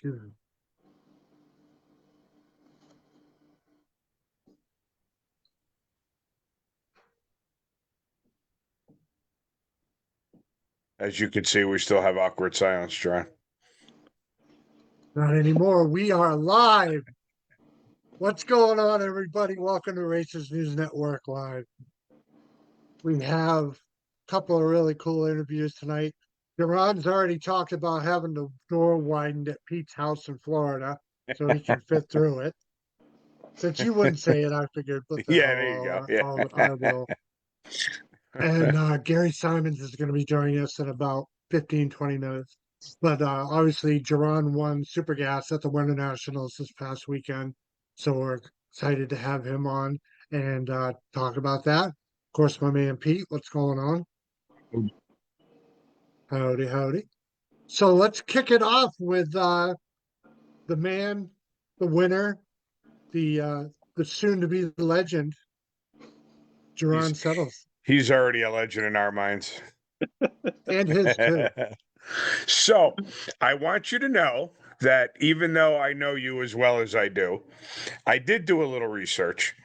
Excuse me. As you can see, we still have awkward silence, John. Not anymore. We are live. What's going on, everybody? Welcome to Racers News Network Live. We have a couple of really cool interviews tonight. JERRON's already talked about having the door widened at Pete's house in Florida so he can fit through it. Since you wouldn't say it, I figured, what the Yeah, there you hell, go. Yeah. I will. And Gary Simons is going to be joining us in about 15, 20 minutes. But obviously, JERRON won Super Gas at the WINTERNATIONALs this past weekend. So we're excited to have him on and talk about that. Of course, my man Pete, what's going on? Howdy, howdy. So let's kick it off with the man, the winner, the soon to be legend, JERRON He's Settles. he's already a legend in our minds. And his too. So I want you to know that even though I know you as well as I do, I did do a little research.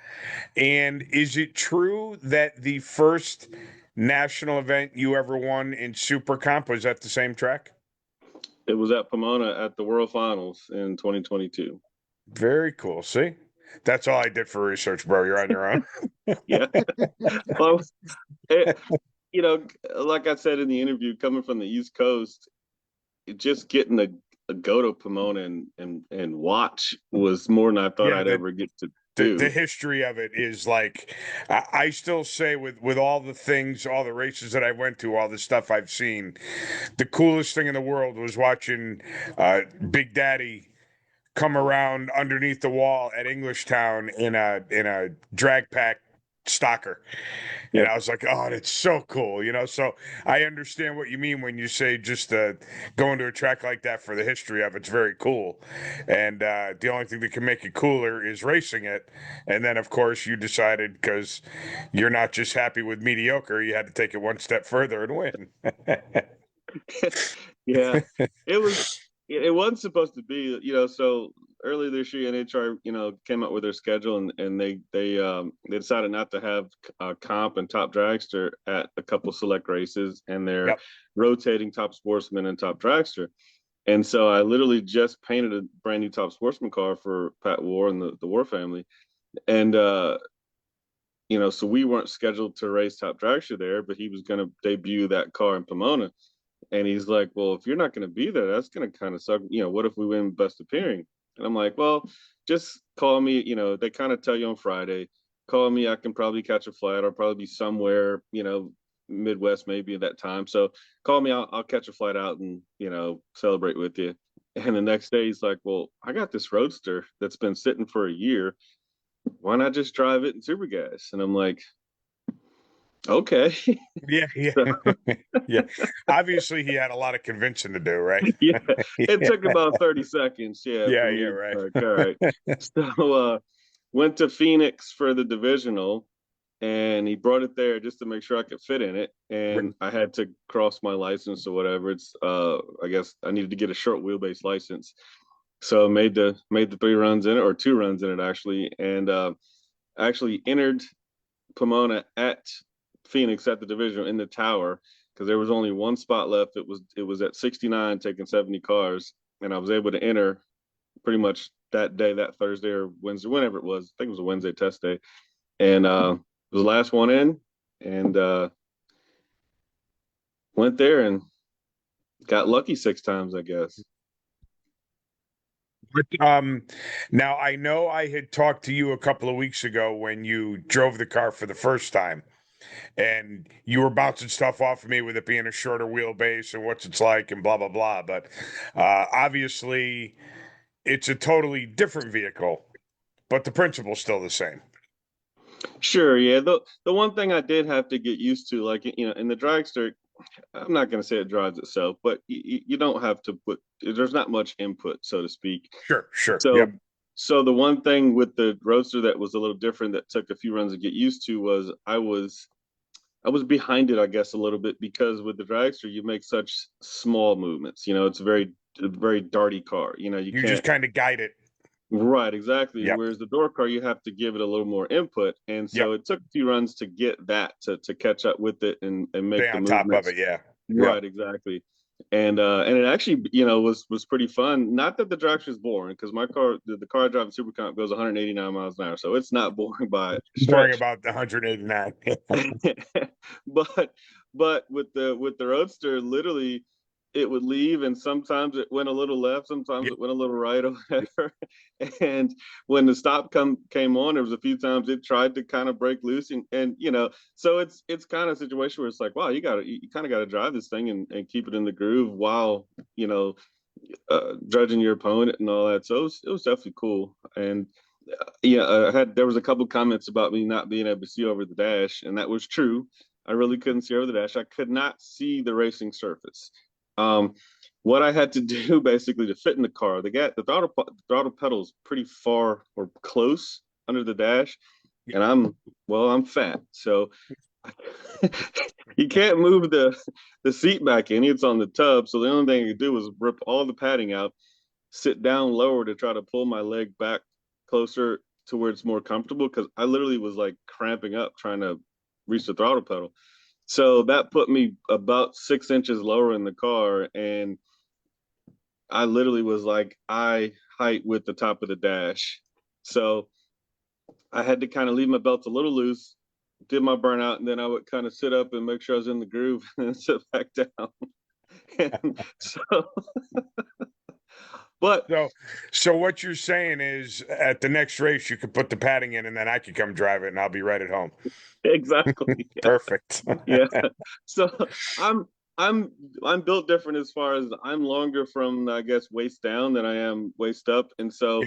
And is it true that the first national event you ever won in Super Comp was at the same track? It was at Pomona at the World Finals in 2022. Very cool. See? That's all I did for research, bro. You're on your own. Yeah. Well, like I said in the interview, coming from the East Coast, just getting a go to Pomona and watch was more than I thought I'd ever get to do. The history of it is like, I still say with all the things, all the races that I went to, all the stuff I've seen, the coolest thing in the world was watching Big Daddy come around underneath the wall at Englishtown in a drag pack stalker. And I was like, oh, that's so cool, So I understand what you mean when you say just going to a track like that for the history of it's very cool. And the only thing that can make it cooler is racing it. And then, of course, you decided because you're not just happy with mediocre, you had to take it one step further and win. Yeah, it wasn't supposed to be, so earlier this year NHR, came up with their schedule and they decided not to have comp and top dragster at a couple select races, and they're rotating top sportsman and top dragster. And so I literally just painted a brand new top sportsman car for Pat War and the War family. And so we weren't scheduled to race top dragster there, but he was going to debut that car in Pomona. And he's like, well, if you're not going to be there, that's going to kind of suck. What if we win best appearing? And I'm like, well, just call me. They kind of tell you on Friday, call me. I can probably catch a flight. I'll probably be somewhere, Midwest maybe at that time. So call me. I'll catch a flight out and, celebrate with you. And the next day he's like, well, I got this Roadster that's been sitting for a year. Why not just drive it in Super Gas? And I'm like, okay. Yeah. Yeah. Obviously, he had a lot of convincing to do, right? Yeah, it took about 30 seconds. Yeah. Yeah, right. Like, all right. So went to Phoenix for the divisional, and he brought it there just to make sure I could fit in it. And I had to cross my license or whatever. It's I guess I needed to get a short wheelbase license. So made the 3 runs in it, or 2 runs in it actually, and actually entered Pomona at Phoenix at the division in the tower, because there was only one spot left. It was at 69 taking 70 cars, and I was able to enter pretty much that day, that Thursday or Wednesday, whenever it was. I think it was a Wednesday test day, and it was the last one in, and went there and got lucky 6 times, I guess. Now I know I had talked to you a couple of weeks ago when you drove the car for the first time, and you were bouncing stuff off of me with it being a shorter wheelbase and what's it's like and blah blah blah. But obviously, it's a totally different vehicle, but the principle's still the same. Sure, yeah. The one thing I did have to get used to, like, in the dragster, I'm not going to say it drives itself, but you don't have to there's not much input, so to speak. Sure. So the one thing with the Roadster that was a little different, that took a few runs to get used to, was I was behind it, I guess, a little bit, because with the dragster, you make such small movements. It's very a very darty car. You know, you You can't. just kind of guide it. Right, exactly. Yep. Whereas the door car, you have to give it a little more input, and Yep. so it took a few runs to get that to catch up with it and make Stay the on top of movements. it. Yeah. Right, exactly. And it actually, you know, was pretty fun. Not that the drag was boring, because my car, the car I drive in Super Comp goes 189 miles an hour, so it's not boring by a Boring stretch. about the 189. but with the Roadster, literally, it would leave, and sometimes it went a little left, sometimes Yep. it went a little right, or whatever. And when the stop came on, there was a few times it tried to kind of break loose, and you know, so it's kind of a situation where it's like, wow, you kind of got to drive this thing and keep it in the groove while, you know, judging your opponent and all that. So it was definitely cool. And yeah, there was a couple comments about me not being able to see over the dash, and that was true. I really couldn't see over the dash. I could not see the racing surface. What I had to do basically to fit in the car, the throttle pedal is pretty far or close under the dash, and I'm fat, so you can't move the seat back in. It's on the tub, so the only thing I could do was rip all the padding out, sit down lower to try to pull my leg back closer to where it's more comfortable, because I literally was like cramping up trying to reach the throttle pedal. So that put me about 6 inches lower in the car, and I literally was like eye height with the top of the dash. So I had to kind of leave my belt a little loose, did my burnout, and then I would kind of sit up and make sure I was in the groove and sit back down. And so, but so what you're saying is, at the next race, you could put the padding in, and then I could come drive it, and I'll be right at home. exactly. Perfect. Yeah. So I'm I'm built different as far as I'm longer from, I guess, waist down than I am waist up, and so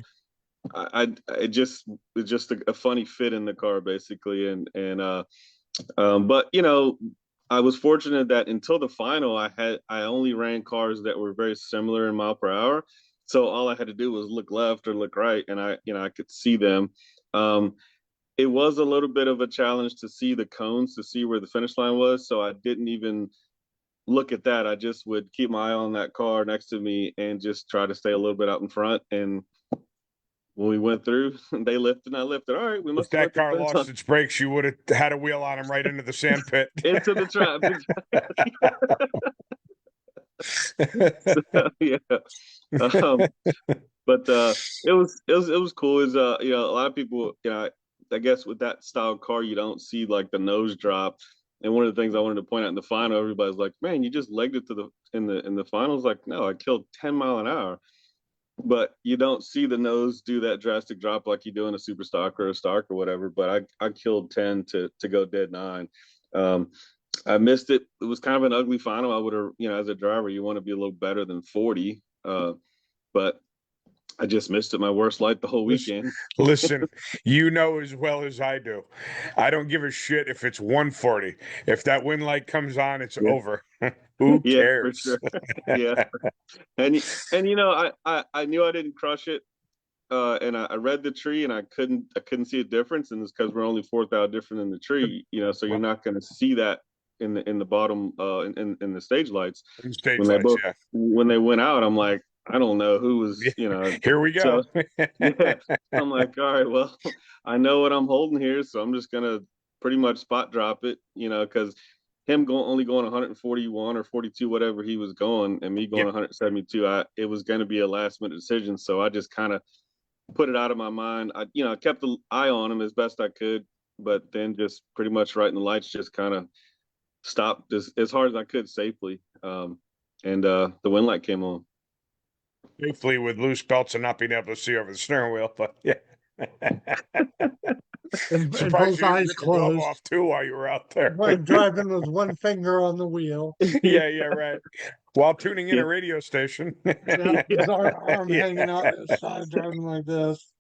it's just a funny fit in the car basically, but you know, I was fortunate that until the final, I only ran cars that were very similar in mile per hour, so all I had to do was look left or look right, and I could see them. Um, it was a little bit of a challenge to see the cones to see where the finish line was, so I didn't even look at that. I just would keep my eye on that car next to me and just try to stay a little bit out in front. And when we went through, they lifted and I lifted. All right, we If must have that went car through lost its brakes, you would have had a wheel on him right into the sand pit. into the trap. So, yeah. But it was cool. Is you know, a lot of people, you know, I guess with that style car, you don't see like the nose drop. And one of the things I wanted to point out in the final, everybody's like, "Man, you just legged it to the in the finals." Like, no, I killed 10 mile an hour, but you don't see the nose do that drastic drop like you do in a super stock or a stock or whatever. But I killed 10 to go dead 9. Um, I missed it. It was kind of an ugly final. I would have, you know, as a driver, you want to be a little better than 40. But I just missed it. My worst light the whole weekend. Listen, you know as well as I do. I don't give a shit if it's 140. If that win light comes on, it's over. Who Yeah, for cares? sure. Yeah. And you know, I knew I didn't crush it. And I read the tree and I couldn't see a difference, and it's because we're only 4th different in the tree, you know, so you're not going to see that in the bottom in the stage lights. Stage lights, yeah. When they went out, I'm like, I don't know who was, you know. Here we go. So yeah, I'm like, all right, well, I know what I'm holding here, so I'm just gonna pretty much spot drop it, you know, because him only going 141 or 42, whatever he was going, and me going 172, it was going to be a last minute decision, so I just kind of put it out of my mind. You know, I kept an eye on him as best I could, but then just pretty much right in the lights, just kind of stopped as hard as I could safely. And the wind light came on. Safely with loose belts and not being able to see over the steering wheel, but yeah. And Surprised both you didn't eyes rip the glove closed. off too while you were out there. Like driving with one finger on the wheel. Yeah, right. While tuning in a radio station. Yeah, his arm hanging out the side, driving like this.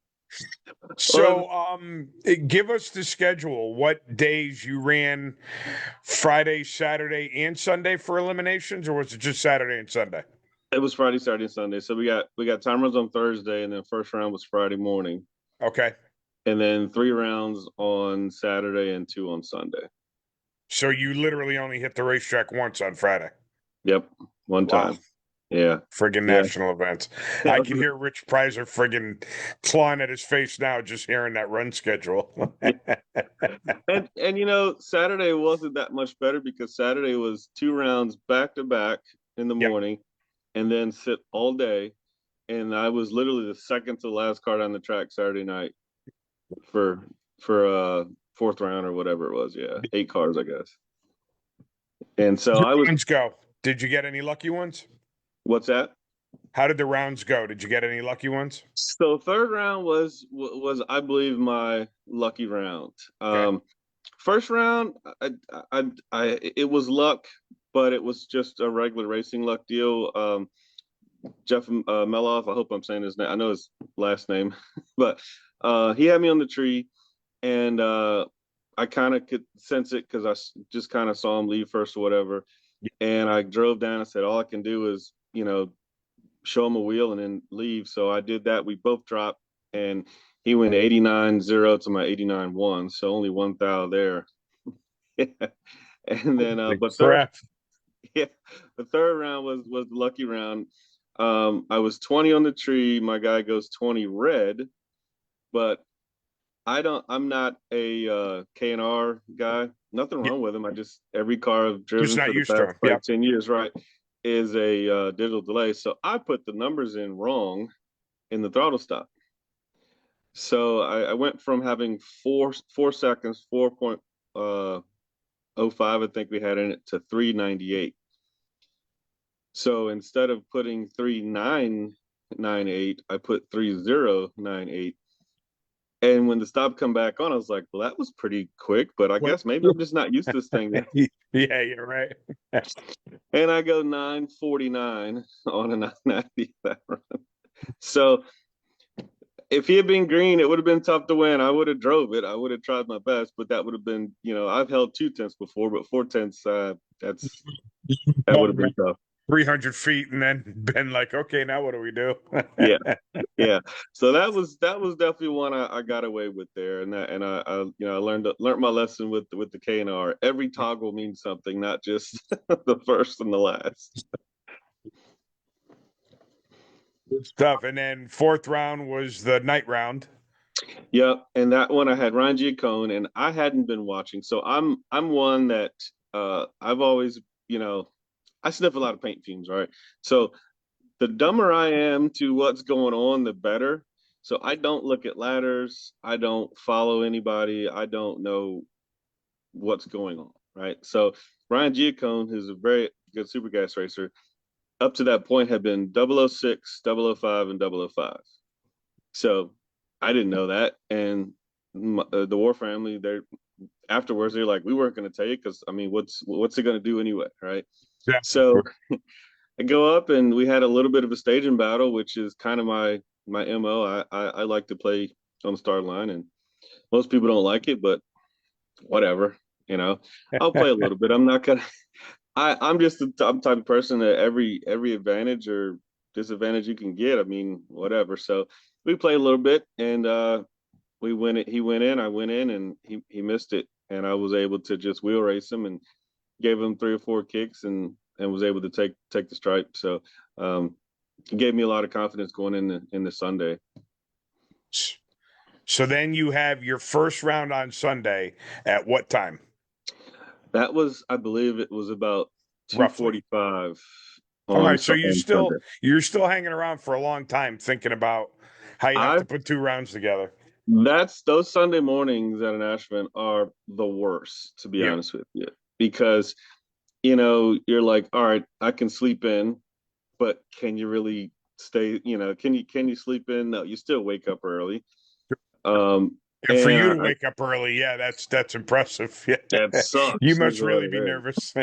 So, give us the schedule. What days you ran Friday, Saturday, and Sunday for eliminations, or was it just Saturday and Sunday? It was Friday, Saturday, and Sunday. So we got time runs on Thursday, and then first round was Friday morning. Okay. And then 3 rounds on Saturday and 2 on Sunday. So you literally only hit the racetrack once on Friday. Yep, one time. Yeah. Friggin' Yeah. national events. That I was can hear Rich Prizer friggin' clawing at his face now just hearing that run schedule. And Saturday wasn't that much better because Saturday was 2 rounds back to back in the Yep. morning and then sit all day. And I was literally the second to last card on the track Saturday night for fourth round or whatever it was. Yeah. 8 cars, I guess. And so Did I the was rounds go? Did you get any lucky ones? what's that? How did the rounds go? Did you get any lucky ones? So third round was I believe my lucky round. Okay. First round, it was luck, but it was just a regular racing luck deal. Jeff Meloff, I hope I'm saying his name. I know his last name, but he had me on the tree, and I kind of could sense it because just kind of saw him leave first or whatever. And I drove down and said, all I can do is, show him a wheel and then leave. So I did that. We both dropped, and he went 89-0 to my 89-1. So only 1 thou there. And then, but third, Crap. yeah, the third round was the lucky round. I was 20 on the tree. My guy goes 20 red, but I'm not a K&R guy. Nothing wrong with him. Every car I've Just driven not for the used to past them. like Yep. 10 years, right, is a digital delay. So I put the numbers in wrong in the throttle stop. So I went from having 4 seconds, 4.05, I think we had in it, to 398. So instead of putting 3998, I put 3098. And when the stop come back on, I was like, well, that was pretty quick, but I guess maybe I'm just not used to this thing yet. Yeah, you're right. And I go 949 on a 990 that run. So if he had been green, it would have been tough to win. I would have drove it. I would have tried my best, but that would have been, I've held 2/10 before, but 4/10, that would have been tough. 300 feet and then been like, okay, now what do we do? Yeah. Yeah. So that was definitely one I got away with there. I learned my lesson with the K&R. Every toggle means something, not just the first and the last. Stuff. And then fourth round was the night round. Yep. And that one I had Ryan Giacone, and I hadn't been watching. So I'm one that I've always, I sniff a lot of paint fumes, right? So the dumber I am to what's going on, the better. So I don't look at ladders. I don't follow anybody. I don't know what's going on, right? So Ryan Giacone, who's a very good super gas racer, up to that point had been 006, 005, and 005. So I didn't know that. And the War family, afterwards, they're like, we weren't going to tell you because, I mean, what's it going to do anyway, right? Yeah. So I go up and we had a little bit of a staging battle, which is kind of my MO. I like to play on the start line, and most people don't like it, but whatever, I'll play a little bit. I'm not gonna. I'm just the type of person that every advantage or disadvantage you can get, I mean, whatever. So we played a little bit, and we went it. He went in, I went in, and he missed it, and I was able to just wheel race him and gave him 3 or 4 kicks and was able to take the stripe. So it gave me a lot of confidence going in the Sunday. So then you have your first round on Sunday at what time? That was, I believe, it was about 2:45. All right, so Sunday. you're still hanging around for a long time thinking about how you have to put 2 rounds together. Those Sunday mornings at an Asheville are the worst, to be honest with you, because you're like, all right, I can sleep in, but can you really stay? Can you sleep in? No, you still wake up early. And for you to wake up early, yeah, that's impressive. Yeah. That sucks. You must really be nervous.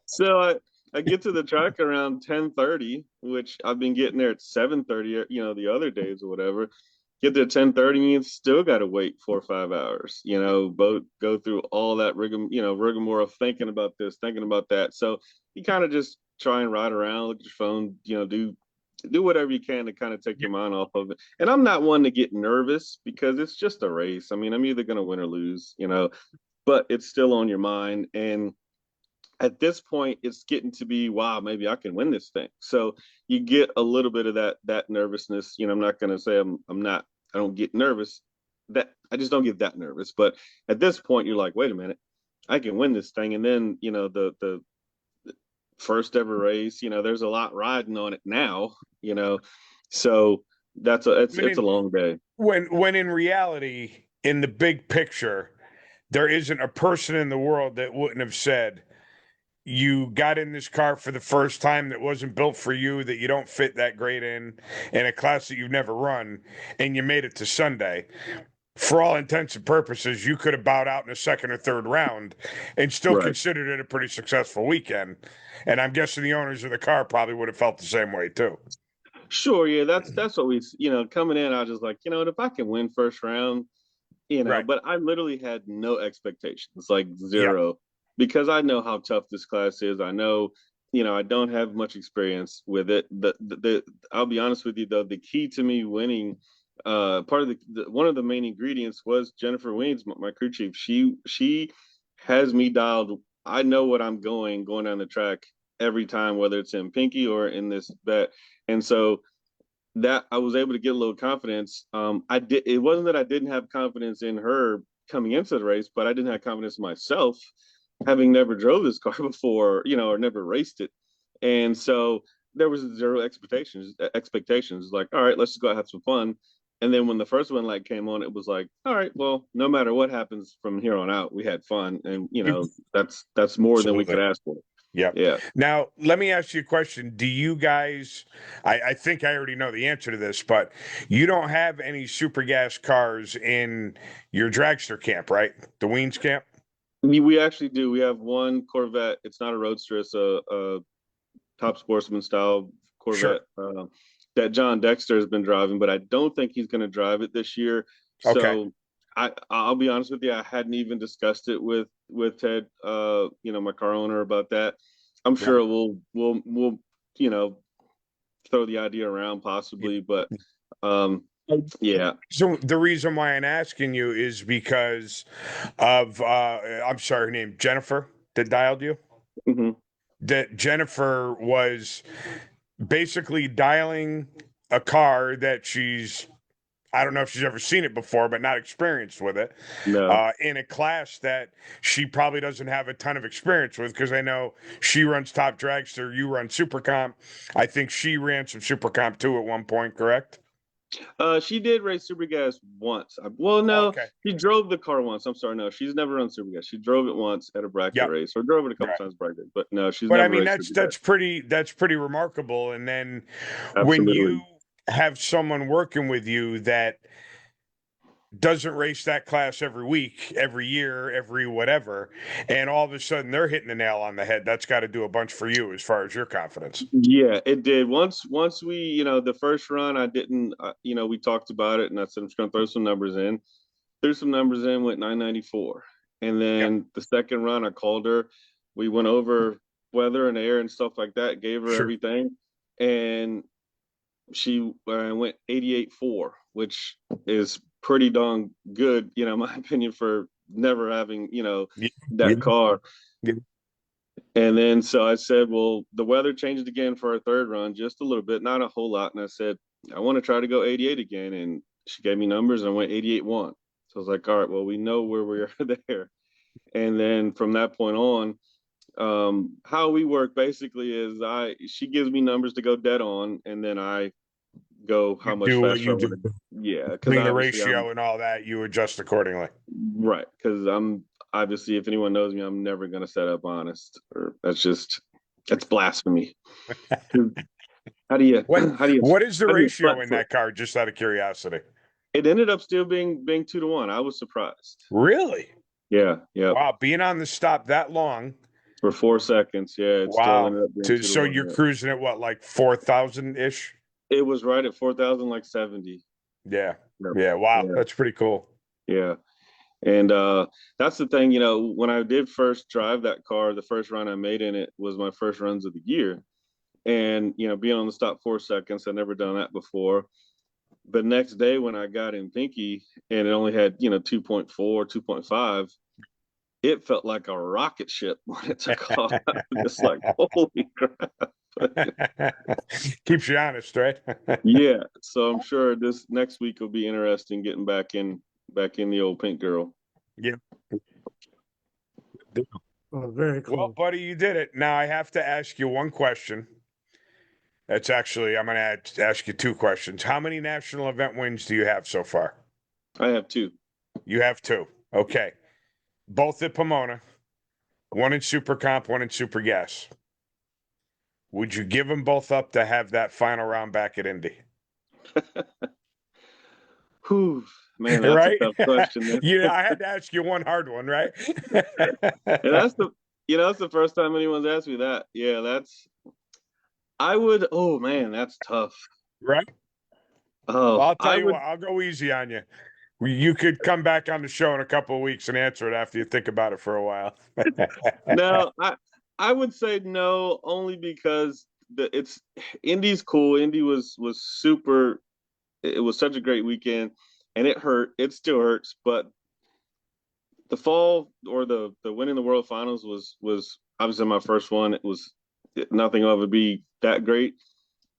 So I get to the track around 10:30, which I've been getting there at 7:30, the other days or whatever. Get there at 10:30, you still got to wait 4 or 5 hours, both go through all that rigmarole of thinking about this, thinking about that. So you kind of just try and ride around, look at your phone, do whatever you can to kind of take your mind off of it. And I'm not one to get nervous because it's just a race. I mean, I'm either going to win or lose, but it's still on your mind. And at this point, it's getting to be, wow, maybe I can win this thing. So you get a little bit of that nervousness. You know, I'm not going to say I'm not. I don't get nervous. That I just don't get that nervous. But at this point, you're like, wait a minute, I can win this thing. And then the first ever race, there's a lot riding on it now. So it's a long day. When in reality, in the big picture, there isn't a person in the world that wouldn't have said, you got in this car for the first time that wasn't built for you, that you don't fit that great in a class that you've never run, and you made it to Sunday. For all intents and purposes, you could have bowed out in the second or third round and still Right. considered it a pretty successful weekend. And I'm guessing the owners of the car probably would have felt the same way too. Sure, yeah, that's what we, coming in, I was just like, if I can win first round, Right. but I literally had no expectations, like Yep. zero, because I know how tough this class is. I know, I don't have much experience with it. I'll be honest with you though, the key to me winning, part of one of the main ingredients was Jennifer Weens, my crew chief. She has me dialed. I know what I'm going down the track every time, whether it's in Pinky or in this bet. And so that I was able to get a little confidence. It wasn't that I didn't have confidence in her coming into the race, but I didn't have confidence in myself, having never drove this car before, or never raced it. And so there was zero expectations. Like, all right, let's just go out have some fun. And then when the first one like came on, it was like, all right, well, no matter what happens from here on out, we had fun, and that's more than we could ask for. Yeah. Yeah. Now, let me ask you a question. Do you guys, I think I already know the answer to this, but you don't have any super gas cars in your dragster camp, right? The Weens camp? We actually do. We have one Corvette. It's not a roadster. It's a top sportsman style Sure. Corvette that John Dexter has been driving, but I don't think he's going to drive it this year. Okay. So I'll be honest with you, I hadn't even discussed it with Ted, my car owner, about that. I'm Yeah. sure we'll throw the idea around possibly, but yeah. So the reason why I'm asking you is because of I'm sorry, her name Jennifer that dialed you. Hmm. That Jennifer was basically dialing a car that I don't know if she's ever seen it before, but not experienced with it, No. in a class that she probably doesn't have a ton of experience with, because I know she runs Top Dragster, you run Super Comp. I think she ran some Super Comp too at one point, correct? She did race Super Gas once. Well, no, Okay. she drove the car once. I'm sorry, no, she's never run Super Gas. She drove it once at a bracket Yep. race, or drove it a couple Right. times bracket, but no, she's But I never mean, raced that's Super Gas. pretty remarkable. And then when Absolutely. you have someone working with you that doesn't race that class every week, every year, every whatever, and all of a sudden they're hitting the nail on the head, that's got to do a bunch for you as far as your confidence. Yeah, it did. Once we, the first run, I didn't, we talked about it, and I said I'm just gonna throw some numbers in. Threw some numbers in, went 994, and Yep. then the second run, I called her. We went over weather and air and stuff like that. Gave her Sure. everything, and she went 88.4, which is pretty darn good, in my opinion, for never having, Yeah. that car. Yeah. And then so I said, well, the weather changed again for our third run, just a little bit, not a whole lot. And I said, I want to try to go 88 again. And she gave me numbers and I went 88.1. So I was like, all right, well, we know where we are there. And then from that point on, how we work basically is she gives me numbers to go dead on, and then I go how You much do what faster I you want do. to go. Yeah, because Between the obviously I'm ratio and all that, you adjust accordingly. right. Because I'm obviously, if anyone knows me, I'm never going to set up honest, or that's blasphemy. How do you What is the how do you ratio flat in foot? that car, just out of curiosity? It ended up still being 2-1. I was surprised. Really? Yeah, yeah. Wow, being on the stop that long. For 4 seconds, yeah, it still Wow. ended up being 2 to So 1. you're Yeah. cruising at what, like 4,000 ish? It was right at 4,000, like 70. Yeah. Yep. Yeah. Wow. Yeah, That's pretty cool. yeah. And that's the thing, when I did first drive that car, the first run I made in it was my first runs of the year. And, being on the stop 4 seconds, I'd never done that before. The next day when I got in Pinky and it only had, 2.4, 2.5, it felt like a rocket ship when it took off. It's like, holy crap. Keeps you honest, right? Yeah. So I'm sure this next week will be interesting getting back in the old pink girl. Yep. Oh, very cool. Well, buddy, you did it. Now I have to ask you one question. That's actually, I'm going to ask you two questions. How many national event wins do you have so far? I have two. You have two. Okay. Both at Pomona, one in Super Comp, one in Super Gas. Would you give them both up to have that final round back at Indy? Whew, man, that's right? a tough question. Yeah, I had to ask you one hard one, right? And that's the first time anyone's asked me that. Yeah, oh man, that's tough. Right? Oh, well, I'll tell you what, I'll go easy on you. You could come back on the show in a couple of weeks and answer it after you think about it for a while. No, I would say no, only because Indy's cool. Indy was super. It was such a great weekend, and it hurt. It still hurts, but the fall or the winning the World Finals was obviously my first one. Nothing of it would be that great,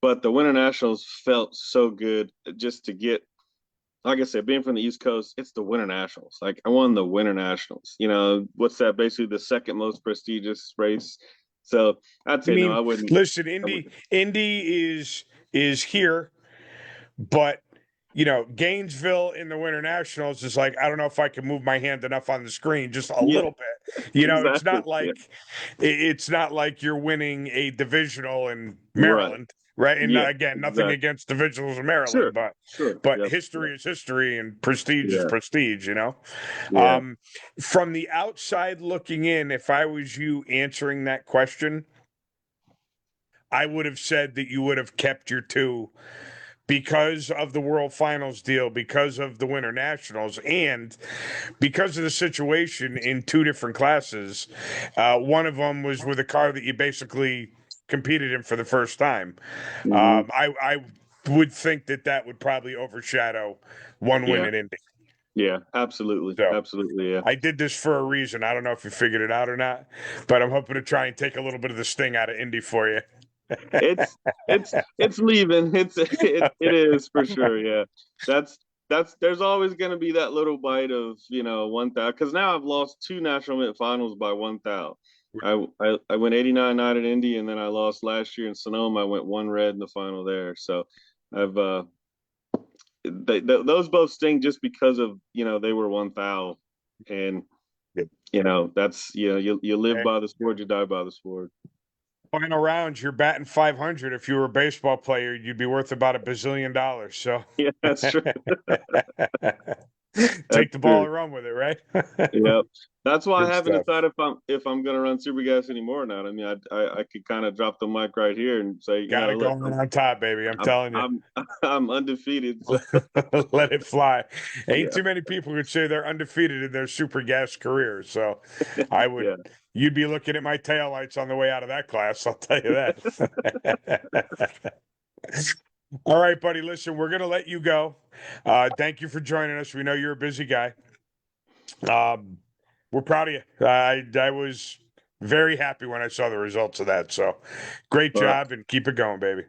but the Winter Nationals felt so good just to get. Like I said, being from the East Coast, it's the Winter Nationals. Like I won the Winter Nationals. You know, what's that? Basically the second most prestigious race. So I'd say no, I wouldn't. Listen, Indy is here, but you know, Gainesville in the Winter Nationals is like, I don't know if I can move my hand enough on the screen, just a little bit. You know, exactly. It's not like you're winning a divisional in Maryland. Right. And again, nothing against divisionals in Maryland, but history is history and prestige is prestige, you know? Yeah. From the outside looking in, if I was you answering that question, I would have said that you would have kept your two because of the World Finals deal, because of the Winter Nationals, and because of the situation in two different classes. One of them was with a car that you basically competed in for the first time. Mm-hmm. I would think that would probably overshadow one win at Indy. Yeah, absolutely. So, absolutely, yeah. I did this for a reason. I don't know if you figured it out or not, but I'm hoping to try and take a little bit of the sting out of Indy for you. It's leaving. It is for sure. Yeah, there's always going to be that little bite of 1,000 because now I've lost two national event finals by 1,000. I went 89-9 at Indy, and then I lost last year in Sonoma. I went one red in the final there. So I've those both sting just because of they were 1,000, and that's you live by the sport, you die by the sport. Final rounds, you're batting 500. If you were a baseball player, you'd be worth about $1 bazillion. So yeah, that's true. Take the ball and run with it, right? Yep. That's why I haven't decided if I'm going to run Super Gas anymore or not. I mean, I could kind of drop the mic right here and say, gotta go on top, baby. I'm telling you, I'm undefeated. So. Let it fly. Ain't too many people who would say they're undefeated in their Super Gas career. So I would. You'd be looking at my taillights on the way out of that class. I'll tell you that. All right, buddy. Listen, we're going to let you go. Thank you for joining us. We know you're a busy guy. We're proud of you. I was very happy when I saw the results of that. So great job and keep it going, baby.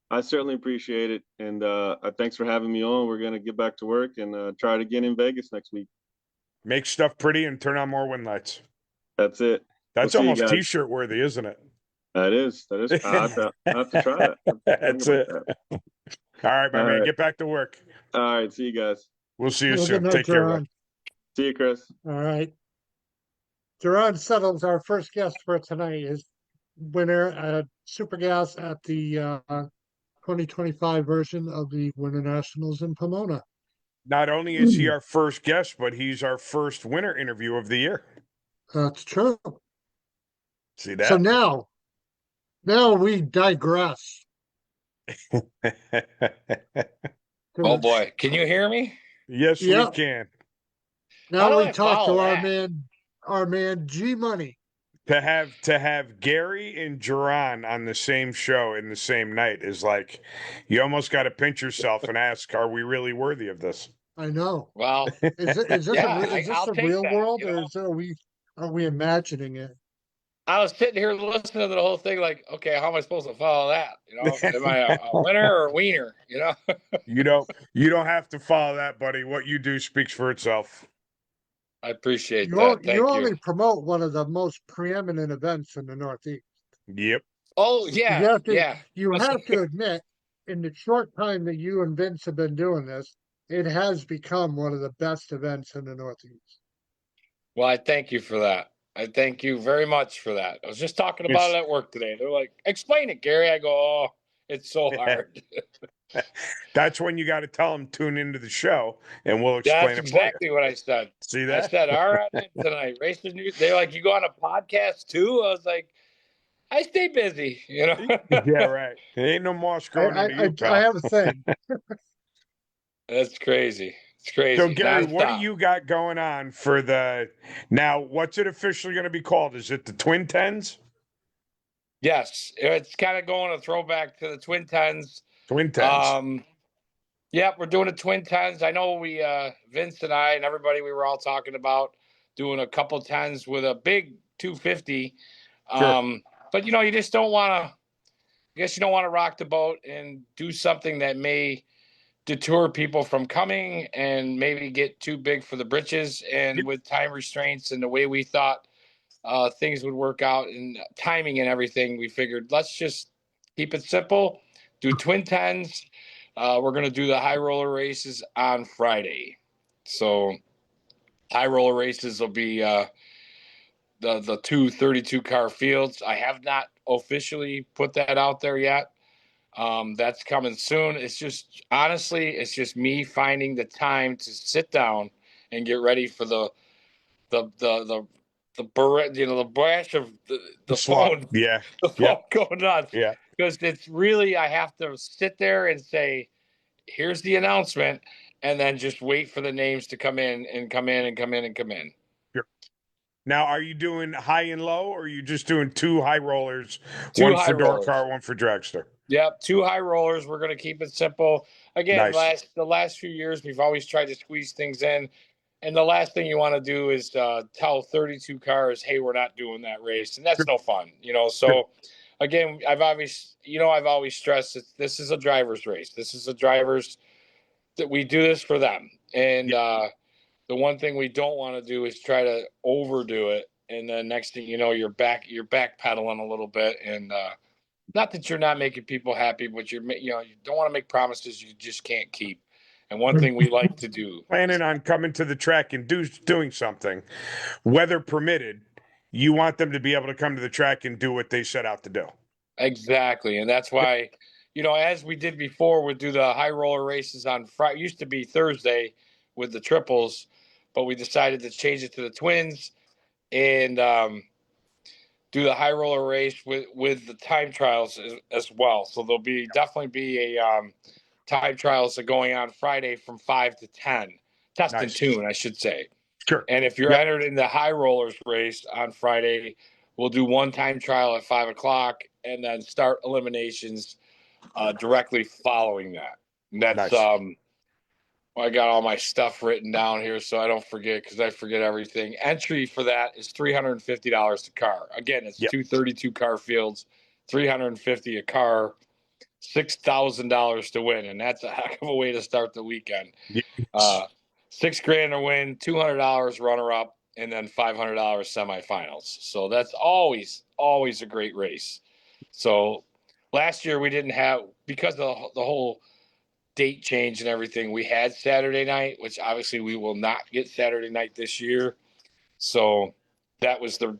I certainly appreciate it. And thanks for having me on. We're going to get back to work and try it again in Vegas next week. Make stuff pretty and turn on more win lights. That's it. That's almost T-shirt worthy, isn't it? That is. I have to try that. That's it. All right, my man. Get back to work. All right. See you guys. We'll see you soon. Take care, man. See you, Chris. All right. JERRON settles our first guest for tonight is winner at Super Gas at the 2025 version of the Winter Nationals in Pomona. Not only is he our first guest, but he's our first winner interview of the year. That's true. See that? So now we digress. Oh boy, can you hear me? Yes, we can. Now we talk to our man G Money. To have Gary and JERRON on the same show in the same night is like you almost got to pinch yourself and ask, are we really worthy of this? I know. Well, is this a real world, or are we are we imagining it? I was sitting here listening to the whole thing, like, okay, how am I supposed to follow that? Am I a winner or a wiener? You don't have to follow that, buddy. What you do speaks for itself. I appreciate You that. you Thank you. only promote one of the most preeminent events in the Northeast. Yep. Oh You yeah, have to yeah. you have to admit, in the short time that you and Vince have been doing this, it has become one of the best events in the Northeast. Well, I thank you for that. I thank you very much for that. I was just talking about It's it at work today. They're like, explain it, Gary. I go, oh, it's so hard. that's when you got to tell them tune into the show, and we'll explain That's it for you. exactly what I said. See I that? said, all right, tonight, racing news. They're like, you go on a podcast too? I was like, I stay busy, Yeah, right. There ain't no moss growing into you, I pal. have a thing. That's crazy. It's crazy. So, Gary, what do Nonstop. you got going on for the now? What's it officially going to be called? Is it the Twin Tens? Yes, it's kind of going a throwback to the Twin Tens. Twin Tens. Yeah, we're doing a Twin Tens. I know we, Vince and I and everybody, we were all talking about doing a couple tens with a big 250. Sure. But you just don't want to. I guess you don't want to rock the boat and do something that may deter people from coming and maybe get too big for the britches. And Yep. with time restraints and the way we thought things would work out and timing and everything, we figured let's just keep it simple, do Twin Tens. We're going to do the high roller races on Friday. So high roller races will be the two 32 car fields. I have not officially put that out there yet. That's coming soon. It's just, honestly, it's just me finding the time to sit down and get ready for the the brash of the phone, Yeah. the phone going nuts. Yeah. Because it's really, I have to sit there and say, here's the announcement, and then just wait for the names to come in and come in and come in and come in. Sure. Now, are you doing high and low, or are you just doing two high rollers, Two one high for door rollers. car, one for dragster? Yep, two high rollers. We're going to keep it simple. Again, Nice. the last few years, we've always tried to squeeze things in. And the last thing you want to do is tell 32 cars, hey, we're not doing that race. And that's Sure. no fun, So, Sure. again, I've always stressed that this is a driver's race. This is a driver's that we do this for them. And the one thing we don't want to do is try to overdo it. And then next thing you know, you're backpedaling a little bit. And not that you're not making people happy, but you don't want to make promises you just can't keep. And one thing we like to do. Planning on coming to the track and doing something, weather permitted, you want them to be able to come to the track and do what they set out to do. Exactly. And that's why, as we did before, we'd do the high roller races on Friday. Used to be Thursday with the triples, but we decided to change it to the twins and do the high roller race with the time trials as well. So there'll definitely be a time trials are going on Friday from 5 to 10. Test and tune, I should say. Sure. And if you're entered in the high rollers race on Friday, we'll do one time trial at 5 o'clock and then start eliminations directly following that. And that's Nice. I got all my stuff written down here so I don't forget, because I forget everything. Entry for that is $350 a car. Again, it's 232 car fields, $350 a car, $6,000 to win, and that's a heck of a way to start the weekend. Yes. $6,000 to win, $200 runner up, and then $500 semifinals. So that's always a great race. So last year we didn't have, because of the whole date change and everything, we had Saturday night, which obviously we will not get Saturday night this year. So that was the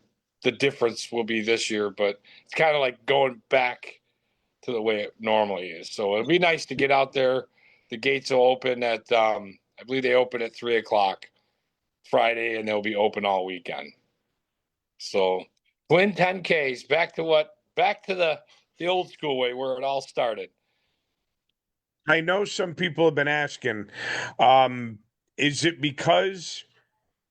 difference will be this year, but it's kind of like going back to the way it normally is. So it'd be nice to get out there. The gates will open at I believe they open at 3 o'clock Friday, and they'll be open all weekend. So Twin 10Ks, back to the old school way where it all started. I know some people have been asking, is it because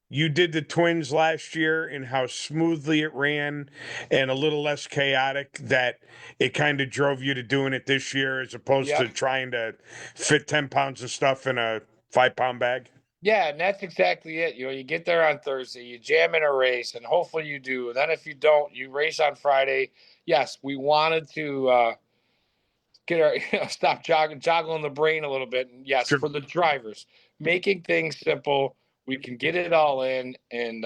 you did the twins last year and how smoothly it ran and a little less chaotic that it kind of drove you to doing it this year as opposed to trying to fit 10 pounds of stuff in a 5-pound bag? Yeah, and that's exactly it. You know, you get there on Thursday, you jam in a race, and hopefully you do. And then if you don't, you race on Friday. Yes, we wanted to get our stop joggling the brain a little bit. And yes, Sure. for the drivers, making things simple, we can get it all in and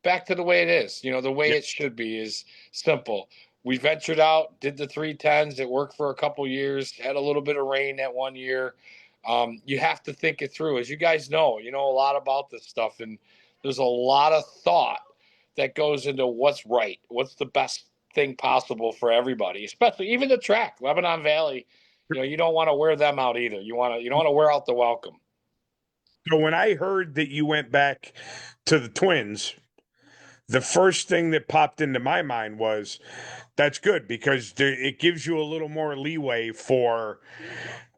back to the way it is. You know, the way Yep. it should be is simple. We ventured out, did the 310s. It worked for a couple years. Had a little bit of rain that one year. You have to think it through, as you guys know. You know a lot about this stuff, and there's a lot of thought that goes into what's right, what's the best thing possible for everybody, especially even the track, Lebanon Valley. You know, you don't want to wear them out either. You don't want to wear out the welcome. So when I heard that you went back to the Twins, the first thing that popped into my mind was that's good because it gives you a little more leeway for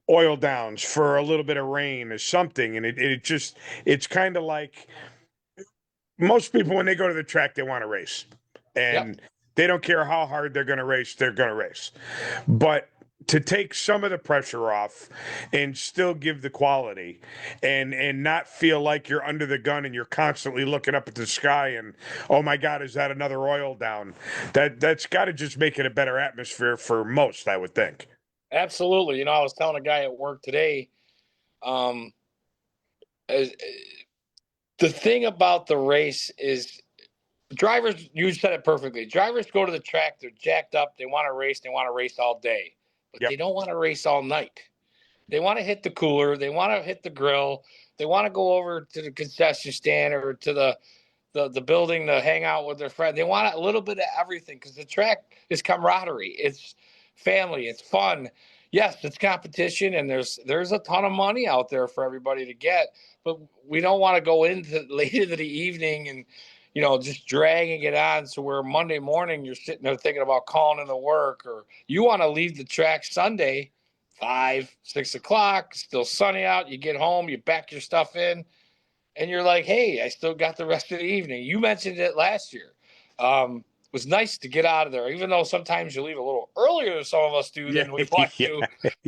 oil downs, for a little bit of rain or something. And it's kind of like most people, when they go to the track, they want to race. And Yep. they don't care how hard they're going to race, they're going to race. But to take some of the pressure off and still give the quality and not feel like you're under the gun and you're constantly looking up at the sky and, oh my God, is that another oil down? That's got to just make it a better atmosphere for most, I would think. Absolutely. You know, I was telling a guy at work today, um, as, the thing about the race is drivers, you said it perfectly. Drivers go to the track, they're jacked up, they want to race all day, but Yep. they don't want to race all night. They want to hit the cooler, they want to hit the grill, they want to go over to the concession stand or to the building to hang out with their friend. They want a little bit of everything because the track is camaraderie, it's family, it's fun. Yes, it's competition, and there's a ton of money out there for everybody to get, but we don't want to go into late into the evening and just dragging it on. So where Monday morning you're sitting there thinking about calling in the work, or you want to leave the track Sunday, 5, 6 o'clock, still sunny out. You get home, you back your stuff in, and you're like, hey, I still got the rest of the evening. You mentioned it last year. It was nice to get out of there, even though sometimes you leave a little earlier than some of us do Yeah. than we want to.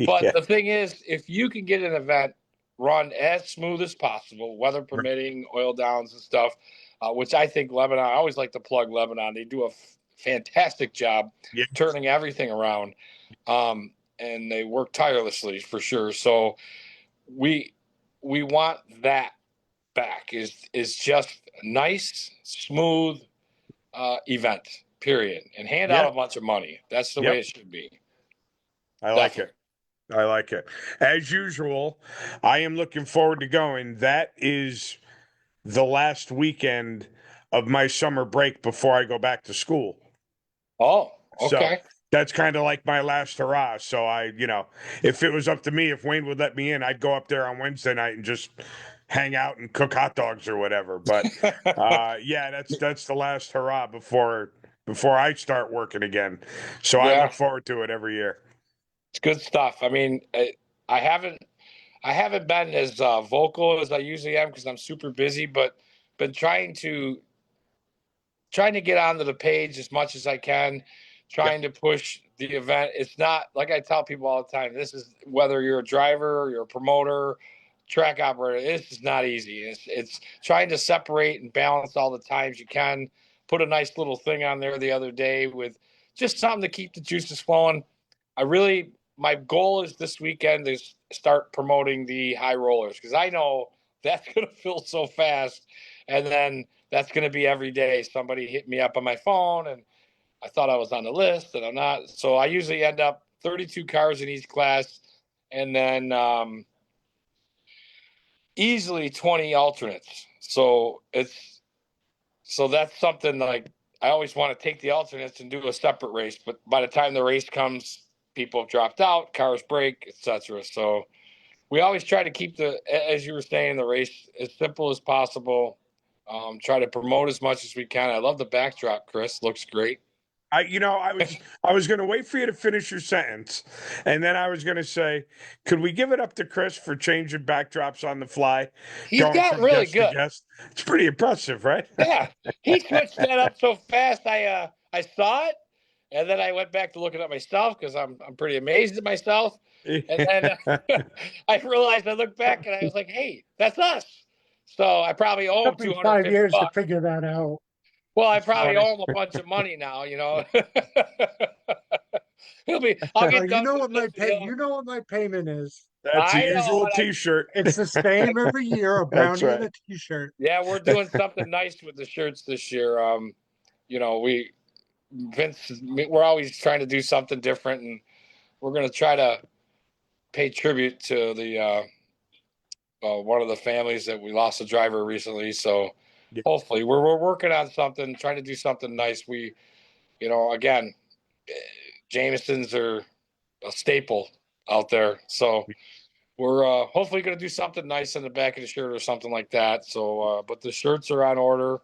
But Yeah. the thing is, if you can get an event run as smooth as possible, weather permitting, oil downs and stuff, which I think Lebanon, I always like to plug Lebanon. They do a fantastic job Yeah. turning everything around. And they work tirelessly for sure. So we want that back is just nice, smooth event, period. And hand Yeah. out a bunch of money. That's the way it should be. I like it. I like it. As usual, I am looking forward to going. That is the last weekend of my summer break before I go back to school. Oh, So okay. that's kind of like my last hurrah. So if it was up to me, if Wayne would let me in, I'd go up there on Wednesday night and just hang out and cook hot dogs or whatever. But yeah, that's the last hurrah before I start working again. So I Yeah. look forward to it every year. It's good stuff. I mean, I haven't been as vocal as I usually am because I'm super busy, but been trying to get onto the page as much as I can, Yep. trying to push the event. It's not like I tell people all the time. This is whether you're a driver, you're a promoter, track operator. This is not easy. It's trying to separate and balance all the times you can. Put a nice little thing on there the other day with just something to keep the juices flowing. My goal is this weekend to start promoting the high rollers because I know that's going to fill so fast. And then that's going to be every day. Somebody hit me up on my phone and I thought I was on the list and I'm not. So I usually end up 32 cars in each class and then easily 20 alternates. So that's something like I always want to take the alternates and do a separate race. But by the time the race comes, people have dropped out, cars break, etc. So we always try to keep as you were saying, the race as simple as possible. Try to promote as much as we can. I love the backdrop, Chris. Looks great. I was going to wait for you to finish your sentence, and then I was going to say, could we give it up to Chris for changing backdrops on the fly, He's going got from really guest to good. guest? It's pretty impressive, right? Yeah, he switched that up so fast. I saw it, And then I went back to looking at myself because I'm pretty amazed at myself. And then I realized, I looked back and I was like, hey, that's us. So I probably owe him Took me 5 $250. years to figure that out. Well, I It's probably funny. owe him a bunch of money now, you know. I'll get You done know with what this. you know what my payment is. That's a I know. usual T-shirt. It's the same every year, a That's brownie and right. a t-shirt. Yeah, we're doing something nice with the shirts this year. You know, we're always trying to do something different, and we're going to try to pay tribute to the one of the families that we lost a driver recently. So Yeah. hopefully we're working on something, trying to do something nice. We, you know, again, Jamesons are a staple out there. So we're hopefully going to do something nice in the back of the shirt or something like that. So, but the shirts are on order.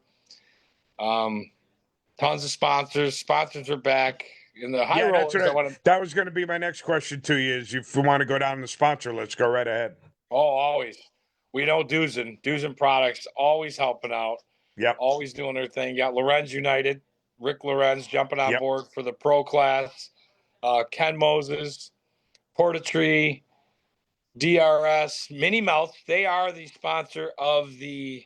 Tons of sponsors. Sponsors are back in the high Yeah, that's rollers. right. That was going to be my next question to you. Is if we want to go down the sponsor, let's go right ahead. Oh, always. We know DEWZEN products, always helping out, Yep. always doing their thing. You got Lorenz United, Rick Lorenz jumping on Yep. board for the pro class. Ken Moses, Portatree, DRS, Minnie Melts. They are the sponsor of the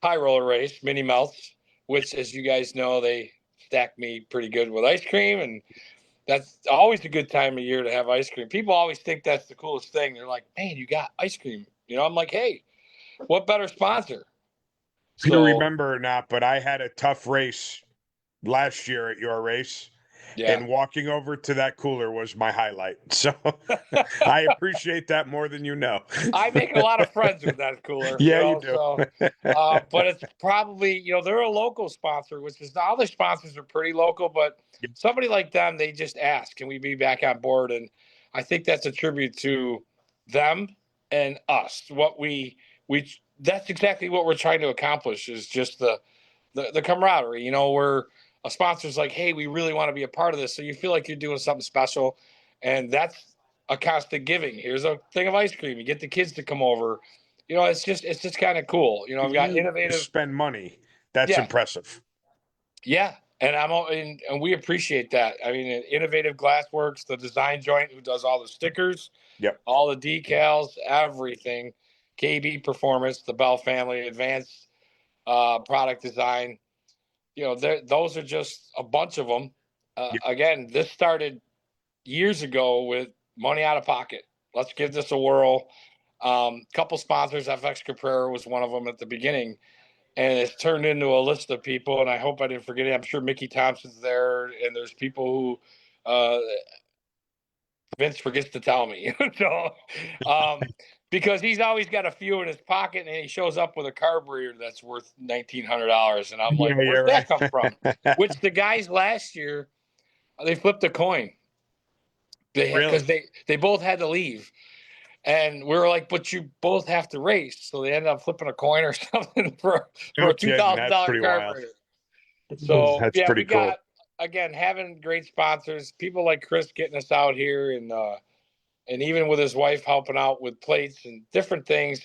high roller race, Minnie Melts, which, as you guys know, they stack me pretty good with ice cream, and that's always a good time of year to have ice cream. People always think that's the coolest thing. They're like, "Man, you got ice cream." You know, I'm like, "Hey, what better sponsor?" If you So remember or not, but I had a tough race last year at your race, yeah, and walking over to that cooler was my highlight. So I appreciate that more than you know. I make a lot of friends with that cooler. Yeah, you you know, do. so but it's probably, you know, they're a local sponsor, which is all their sponsors are pretty local, but Yep. somebody like them, they just ask, can we be back on board? And I think that's a tribute to them and us. What we that's exactly what we're trying to accomplish is just the camaraderie. You know, where a sponsor's like, hey, we really want to be a part of this. So you feel like you're doing something special. And that's a constant giving. Here's a thing of ice cream. You get the kids to come over. You know, it's just kind of cool. You know, I've got You innovative. spend money. That's Yeah. impressive. Yeah. And and we appreciate that. I mean, Innovative Glassworks, the design joint who does all the stickers, Yep. all the decals, everything. KB Performance, the Bell family, advanced product design. You know, those are just a bunch of them. Yep. Again, this started years ago with money out of pocket. Let's give this a whirl. Couple sponsors, FX Caprera was one of them at the beginning, and it's turned into a list of people. And I hope I didn't forget it. I'm sure Mickey Thompson's there, and there's people who Vince forgets to tell me. So, because he's always got a few in his pocket, and he shows up with a carburetor that's worth $1,900, and I'm like, Yeah, where'd that come from? right. Which the guys last year, they flipped a coin. Because they both had to leave, and we were like, but you both have to race, so they ended up flipping a coin or something for No a kidding. That's $2,000 pretty wild. carburetor. So That's yeah, pretty we cool. got, again, having great sponsors, people like Chris getting us out here, and even with his wife helping out with plates and different things.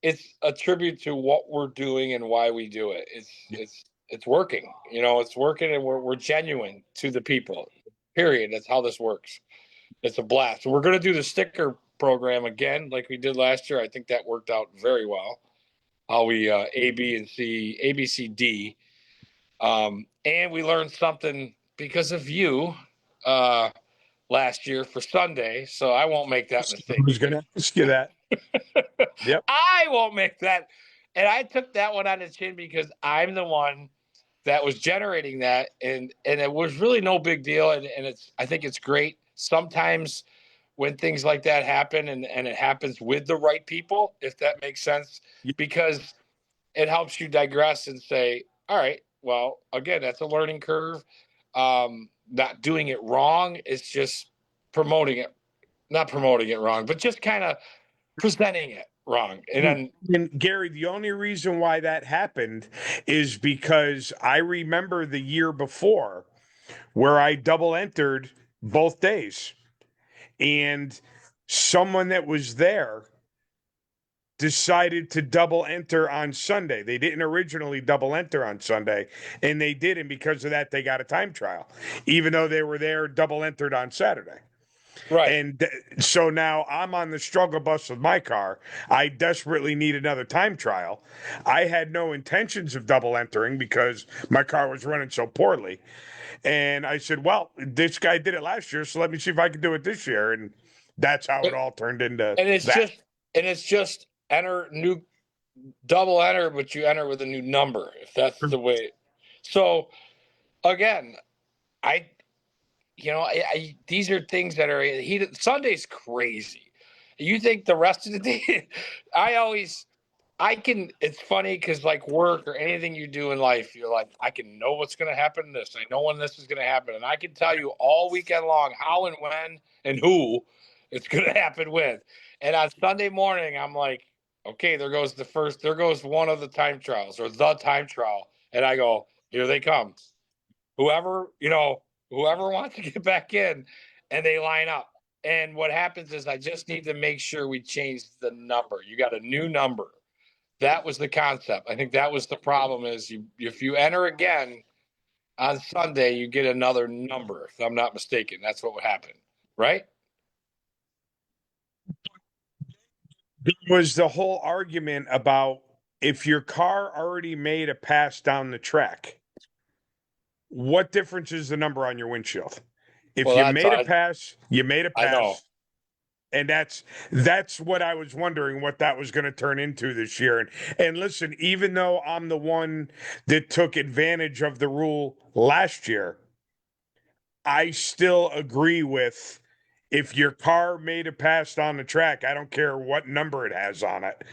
It's a tribute to what we're doing and why we do it. It's working. You know, it's working, and we're genuine to the people. Period. That's how this works. It's a blast. We're going to do the sticker program again, like we did last year. I think that worked out very well. How we A, B, and C, A, B, C, D, and we learned something because of you last year for Sunday. So I won't make that mistake. I was going to ask you that. Yep. I won't make that. And I took that one on the chin because I'm the one that was generating that, and it was really no big deal. And I think it's great. Sometimes when things like that happen, and it happens with the right people, if that makes sense, Yep. because it helps you digress and say, all right, well, again, that's a learning curve. Not doing it wrong. It's just promoting it, not promoting it wrong, but just kind of presenting it wrong. And Gary, the only reason why that happened is because I remember the year before where I double entered both days, and someone that was there decided to double enter on Sunday. They didn't originally double enter on Sunday, and they did, and because of that, they got a time trial, even though they were there double entered on Saturday. Right. And so now I'm on the struggle bus with my car. I desperately need another time trial. I had no intentions of double entering because my car was running so poorly. And I said, well, this guy did it last year, so let me see if I can do it this year. And that's how it all turned into And it's that. just enter new double enter, but you enter with a new number, if that's the way. So again, these are things that are heated. Sunday's crazy. You think the rest of the day, it's funny because like work or anything you do in life, you're like, I can know what's going to happen in this. I know when this is going to happen. And I can tell you all weekend long how and when and who it's going to happen with. And on Sunday morning, I'm like, okay, there goes one of the time trials or the time trial. And I go, here they come. Whoever wants to get back in, and they line up. And what happens is I just need to make sure we change the number. You got a new number. That was the concept. I think that was the problem is if you enter again on Sunday, you get another number. If I'm not mistaken, that's what would happen, right? There was the whole argument about if your car already made a pass down the track, what difference is the number on your windshield? If you made a pass, you made a pass. I know. And that's what I was wondering what that was going to turn into this year. And listen, even though I'm the one that took advantage of the rule last year, I still agree with if your car made a pass on the track, I don't care what number it has on it,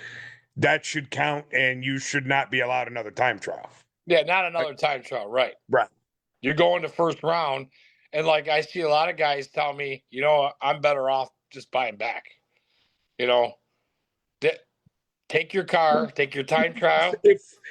that should count, and you should not be allowed another time trial. Yeah, not another time trial, right? Right. You're going to first round, and like I see a lot of guys tell me, I'm better off just buying back. Take your car, take your time trial.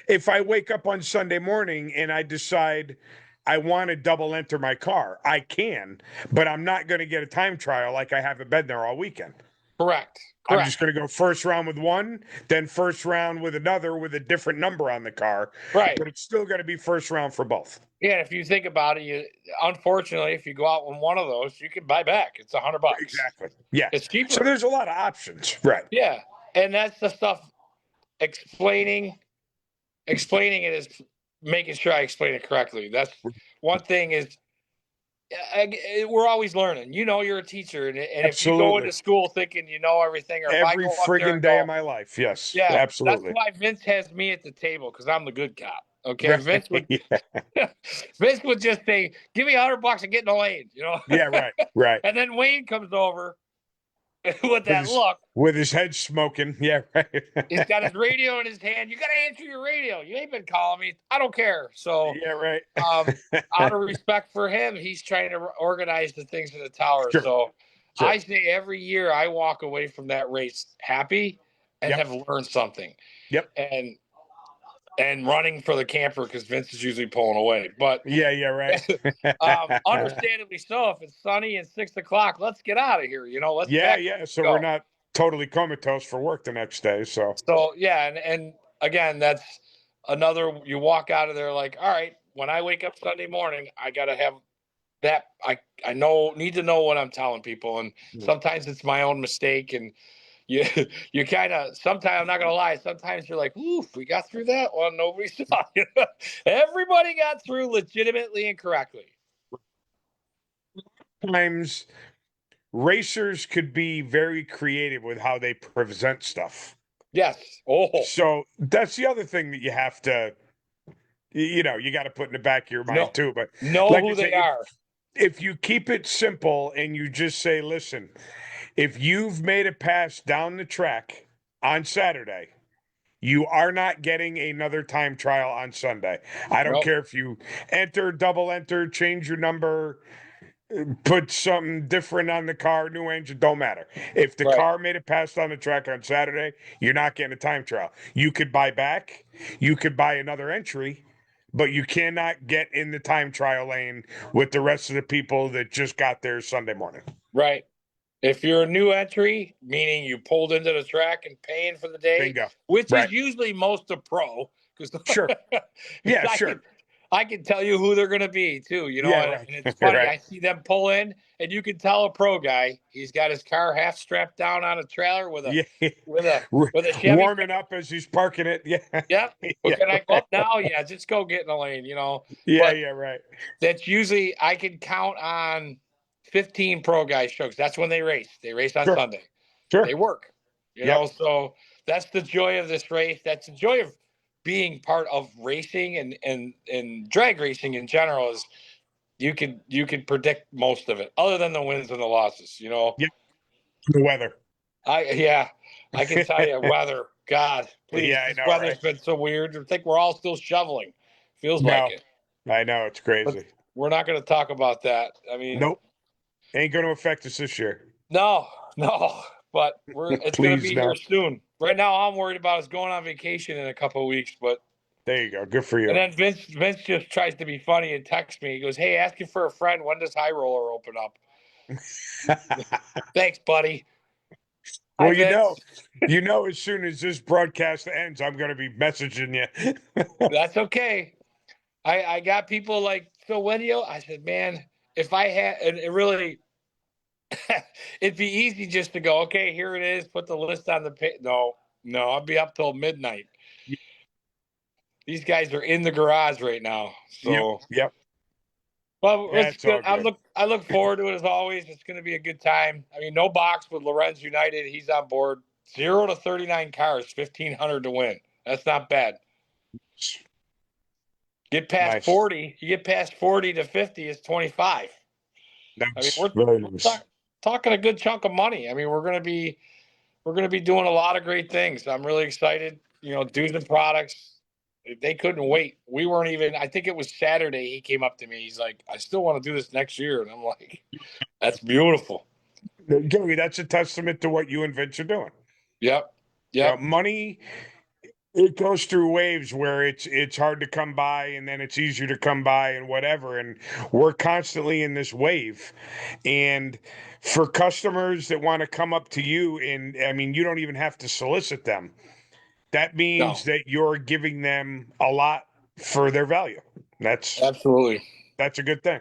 If I wake up on Sunday morning and I decide I want to double enter my car, I can, but I'm not going to get a time trial like I haven't been there all weekend. Correct. I'm just going to go first round with one, then first round with another with a different number on the car. Right. But it's still going to be first round for both. Yeah, if you think about it, unfortunately, if you go out on one of those, you can buy back. It's $100. Exactly. Yeah. It's cheaper. So there's a lot of options. Right. Yeah. And that's the stuff explaining it is making sure I explain it correctly. That's one thing is we're always learning. You're a teacher, and if you go into school thinking you know everything, or every friggin' day of my life, yes, yeah, absolutely. That's why Vince has me at the table because I'm the good cop. Okay, right. Vince would just say, "Give me $100 and get in the lane," Yeah, right. And then Wayne comes over with that look, with his head smoking. Yeah, right. He's got his radio in his hand. You got to answer your radio. You ain't been calling me. I don't care. So yeah, right. Out of respect for him, he's trying to organize the things in the tower. Sure. So sure. I say every year I walk away from that race happy and have learned something. Yep. And running for the camper because Vince is usually pulling away. But yeah, right. Understandably so. If it's sunny and 6 o'clock, let's get out of here. Let's So we're not totally comatose for work the next day. So yeah, and again, that's another. You walk out of there like, all right. When I wake up Sunday morning, I gotta have that. I need to know what I'm telling people, and sometimes it's my own mistake and. You kind of, sometimes, I'm not going to lie, sometimes you're like, oof, we got through that one. Nobody saw it. Everybody got through legitimately and correctly. Sometimes racers could be very creative with how they present stuff. Yes. Oh. So that's the other thing that you have to, you got to put in the back of your mind too. But know who they are. If you keep it simple and you just say, listen, if you've made a pass down the track on Saturday, you are not getting another time trial on Sunday. I don't care if you double enter, change your number, put something different on the car, new engine, don't matter. If the car made a pass down the track on Saturday, you're not getting a time trial. You could buy back, you could buy another entry, but you cannot get in the time trial lane with the rest of the people that just got there Sunday morning. Right. If you're a new entry, meaning you pulled into the track and paying for the day, Bingo. which Right. is usually most of pro, because Sure. Yeah, sure. I can tell you who they're going to be too, you know, Yeah, and, right. and it's funny. Right. I see them pull in, and you can tell a pro guy. He's got his car half strapped down on a trailer with a Yeah. with a Chevy. Warming up as he's parking it. Yeah. Yeah. Well, Yeah, can I go right. up now? Yeah, just go get in the lane, you know. Yeah, But yeah, right. that's usually I can count on 15 pro guys shows. That's when they race. They race on Sure. Sunday. Sure. They work. You Yep. know, so that's the joy of this race. That's the joy of being part of racing and drag racing in general is you can predict most of it, other than the wins and the losses, you know. Yep. The weather. I can tell you weather. God, please. Yeah, I This know, weather's right? been so weird. I think we're all still shoveling. Feels like No, it. I know it's But crazy. we're not going to talk about that. I mean, Nope. Ain't going to affect us this year. no, but it's going to Please, be no. here soon. Right now, all I'm worried about is going on vacation in a couple of weeks. But There you go. Good for you. and then Vince just tries to be funny and texts me. He goes, "Hey, asking for a friend. When does High Roller open up?" Thanks, buddy. Well, Hi, Vince. you know, as soon as this broadcast ends, I'm going to be messaging you. That's okay. I got people like, so when you? I said, man, if I had, and it really, it'd be easy just to go, okay, here it is, put the list on the page. No, I'll be up till midnight. These guys are in the garage right now. So, Yep. well, it's That's good. all good. I look forward to it as always. It's going to be a good time. I mean, no box with Lorenz United. He's on board. 0 to 39 cars, 1,500 to win. That's not bad. Get past Nice. 40. You get past 40 to 50 is 25. I mean, That's we're really nice. talking a good chunk of money. I mean, we're gonna be doing a lot of great things. I'm really excited. You know, DEWZEN products. They couldn't wait. We weren't even. I think it was Saturday. He came up to me. He's like, "I still want to do this next year," and I'm like, "That's beautiful." Joey, that's a testament to what you and Vince are doing. Yep. You know, money, it goes through waves where it's hard to come by and then it's easier to come by and whatever. And we're constantly in this wave. And for customers that want to come up to you, and I mean, you don't even have to solicit them. That means that you're giving them a lot for their value. That's Absolutely. a good thing.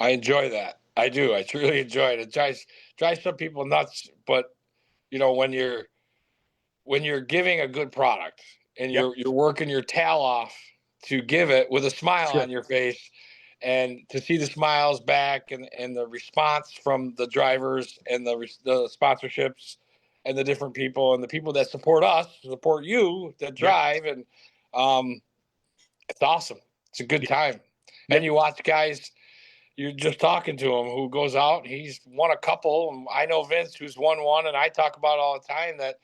I enjoy that. I do. I truly enjoy it. It drives some people nuts, but you know, when you're giving a good product and Yep. you're working your tail off to give it with a smile Sure. on your face, and to see the smiles back and the response from the drivers and the sponsorships and the different people and the people that support us, support you that drive, and it's awesome. It's a good time. And you watch guys, you're just talking to him who goes out, he's won a couple, and I know Vince who's won one, and I talk about all the time that,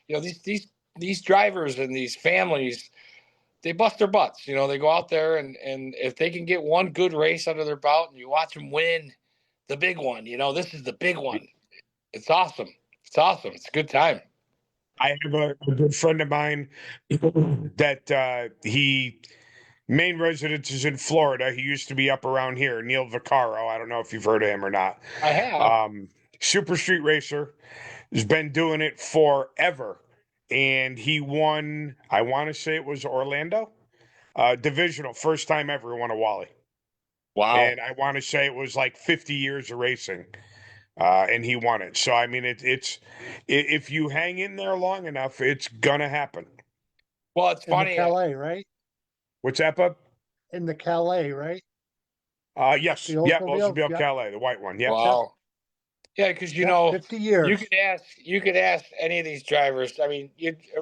you know, these drivers and these families, they bust their butts. You know, they go out there and if they can get one good race under their belt and you watch them win the big one, you know, this is the big one. It's awesome. It's awesome. It's a good time. I have a good friend of mine that he main residence is in Florida. He used to be up around here, Neil Vaccaro. I don't know if you've heard of him or not. I have. Super street racer, has been doing it forever. And he won, I want to say it was Orlando, divisional, first time ever won a Wally. Wow. And I want to say it was like 50 years of racing. And he won it. So I mean, it's if you hang in there long enough, it's gonna happen. Well, it's In funny. the Calais, right? What's that, bud? In the Calais, right? Yes, The yeah, Oldsmobile? Oldsmobile Yep. Calais, the white one. Yep. Wow. Yeah, because you Yep, know, 50 years. you could ask any of these drivers. I mean,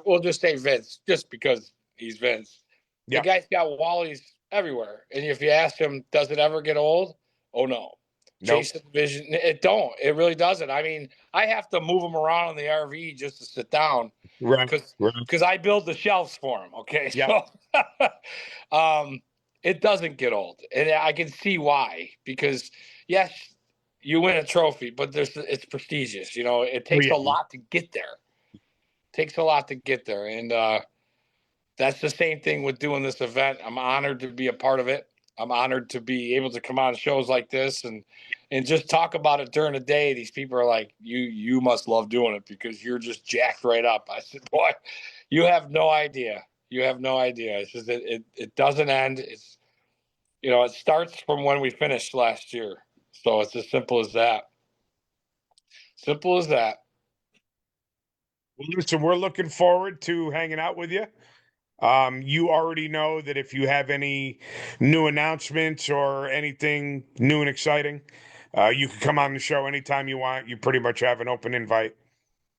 we'll just say Vince, just because he's Vince. The Yep. guy's got Wallies everywhere, and if you ask him, does it ever get old? Oh no. Nope. Chase the vision. It don't. It really doesn't. I mean, I have to move him around in the RV just to sit down, Right. because I build the shelves for him. Okay, Yep. so it doesn't get old, and I can see why. Because yes, you win a trophy, but it's prestigious. You know, it takes a lot to get there. Takes a lot to get there, and that's the same thing with doing this event. I'm honored to be a part of it. I'm honored to be able to come on shows like this and and just talk about it during the day, these people are like, you must love doing it because you're just jacked right up. I said, boy, you have no idea. You have no idea. It's just it doesn't end. It's, it starts from when we finished last year. So it's as simple as that. Simple as that. Well, listen, we're looking forward to hanging out with you. You already know that if you have any new announcements or anything new and exciting, you can come on the show anytime you want. You pretty much have an open invite.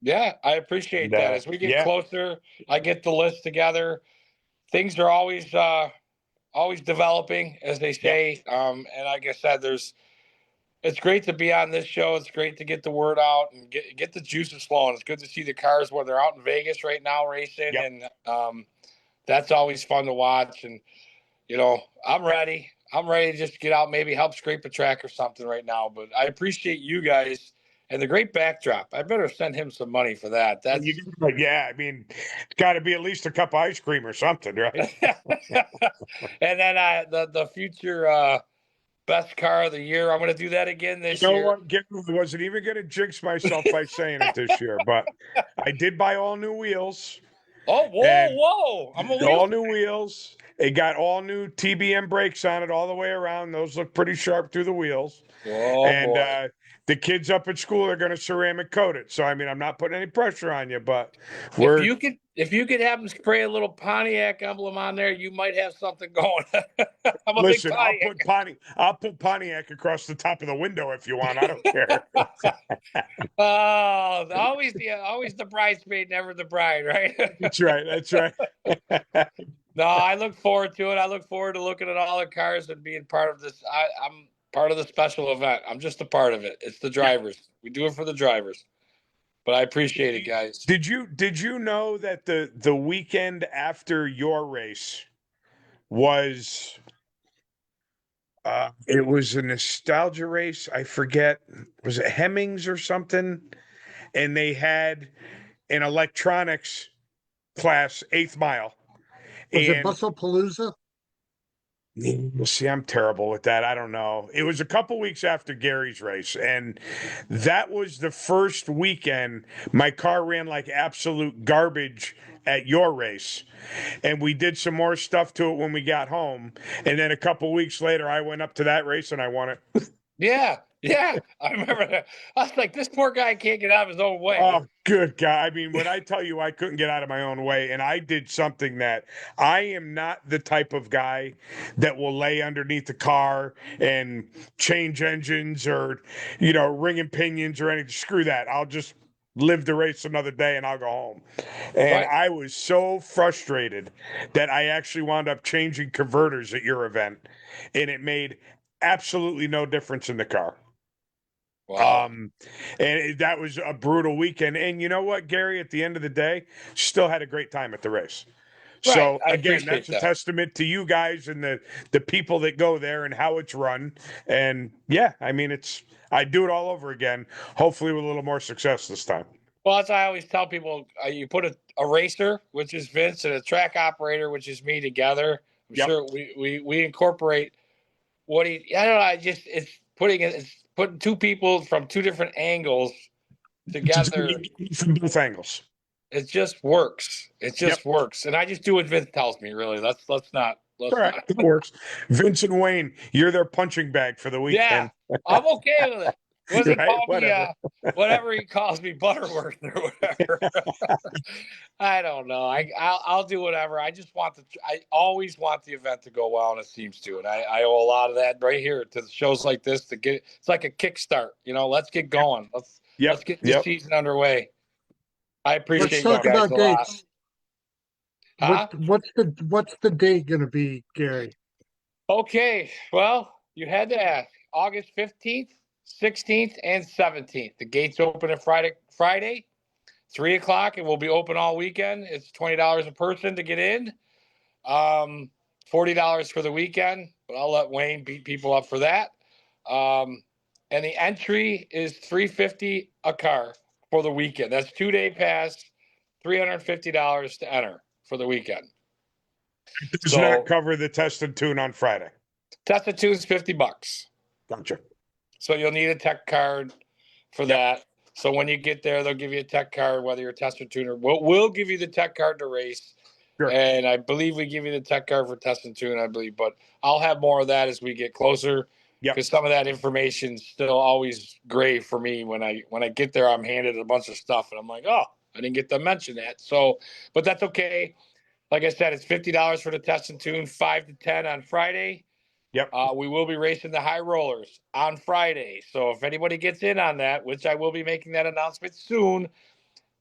Yeah, I appreciate And, that. As we get yeah. closer, I get the list together. Things are always developing, as they say. And like I said, it's great to be on this show. It's great to get the word out and get the juices flowing. It's good to see the cars when they're out in Vegas right now racing, and that's always fun to watch. And I'm ready. I'm ready to just get out, maybe help scrape a track or something right now. But I appreciate you guys and the great backdrop. I better send him some money for that. That's Yeah, I mean, it's got to be at least a cup of ice cream or something, right? And then the future best car of the year. I'm going to do that again this year. What? I wasn't even going to jinx myself by saying it this year, but I did buy all new wheels. Oh, whoa! I'm a wheel. All new wheels. It got all new TBM brakes on it all the way around. Those look pretty sharp through the wheels. Oh, and boy. The kids up at school are going to ceramic coat it. So I mean, I'm not putting any pressure on you, but if you could have them spray a little Pontiac emblem on there, you might have something going. I'm a listen. big Pontiac. I'll put Pontiac across the top of the window if you want. I don't care. Oh, always the bridesmaid, never the bride, right? That's right. That's right. No, I look forward to it. I look forward to looking at all the cars and being part of this. I'm part of the special event. I'm just a part of it. It's the drivers. We do it for the drivers. But I appreciate it, guys. Did you know that the weekend after your race was it was a nostalgia race? I forget. Was it Hemmings or something? And they had an electronics class 8th mile. Was it Bustlepalooza? See, I'm terrible with that. I don't know. It was a couple weeks after Gary's race, and that was the first weekend my car ran like absolute garbage at your race. And we did some more stuff to it when we got home. And then a couple weeks later, I went up to that race and I won it. Yeah. I remember that. I was like, this poor guy can't get out of his own way. Oh, good God. I mean, when I tell you I couldn't get out of my own way, and I did something that I am not the type of guy that will lay underneath the car and change engines or, ringing pinions or anything. Screw that. I'll just live the race another day and I'll go home. And I was so frustrated that I actually wound up changing converters at your event, and it made absolutely no difference in the car. Wow. And that was a brutal weekend. And you know what, Gary, at the end of the day, still had a great time at the race. Right. So I again, that's a that. testament to you guys and the people that go there and how it's run. And yeah, I mean, I do it all over again, hopefully with a little more success this time. Well, as I always tell people, you put a racer, which is Vince, and a track operator, which is me, together. I'm sure we incorporate what I don't know. It's putting two people from two different angles together. From both angles. It just works. It just works. And I just do what Vince tells me, really. Let's not. It works. Vince and Wayne, you're their punching bag for the weekend. Yeah, I'm okay with it. What does he call whatever. me? Whatever he calls me, Butterworth or whatever. I don't know. I'll do whatever. I always want the event to go well, and it seems to. And I owe a lot of that right here to shows like this to get. It's like a kickstart. Let's get going. Let's get the season underway. I appreciate. Let's talk about dates. Huh? What's the date going to be, Gary? Okay. Well, you had to ask. August 15th. 16th and 17th. The gates open at Friday, 3:00, and we'll be open all weekend. It's $20 a person to get in. $40 for the weekend, but I'll let Wayne beat people up for that. And the entry is $350 a car for the weekend. That's 2-day pass, $350 to enter for the weekend. It does not cover the test and tune on Friday. Test and tune is $50. Gotcha. So you'll need a tech card for that. So when you get there, they'll give you a tech card, whether you're a test or tuner. We'll give you the tech card to race. Sure. And I believe we give you the tech card for test and tune, I believe. But I'll have more of that as we get closer. Yep. Because some of that information is still always gray for me. When I get there, I'm handed a bunch of stuff. And I'm like, oh, I didn't get to mention that. So, but that's okay. Like I said, it's $50 for the test and tune, 5 to 10 on Friday. Yep. We will be racing the high rollers on Friday. So if anybody gets in on that, which I will be making that announcement soon,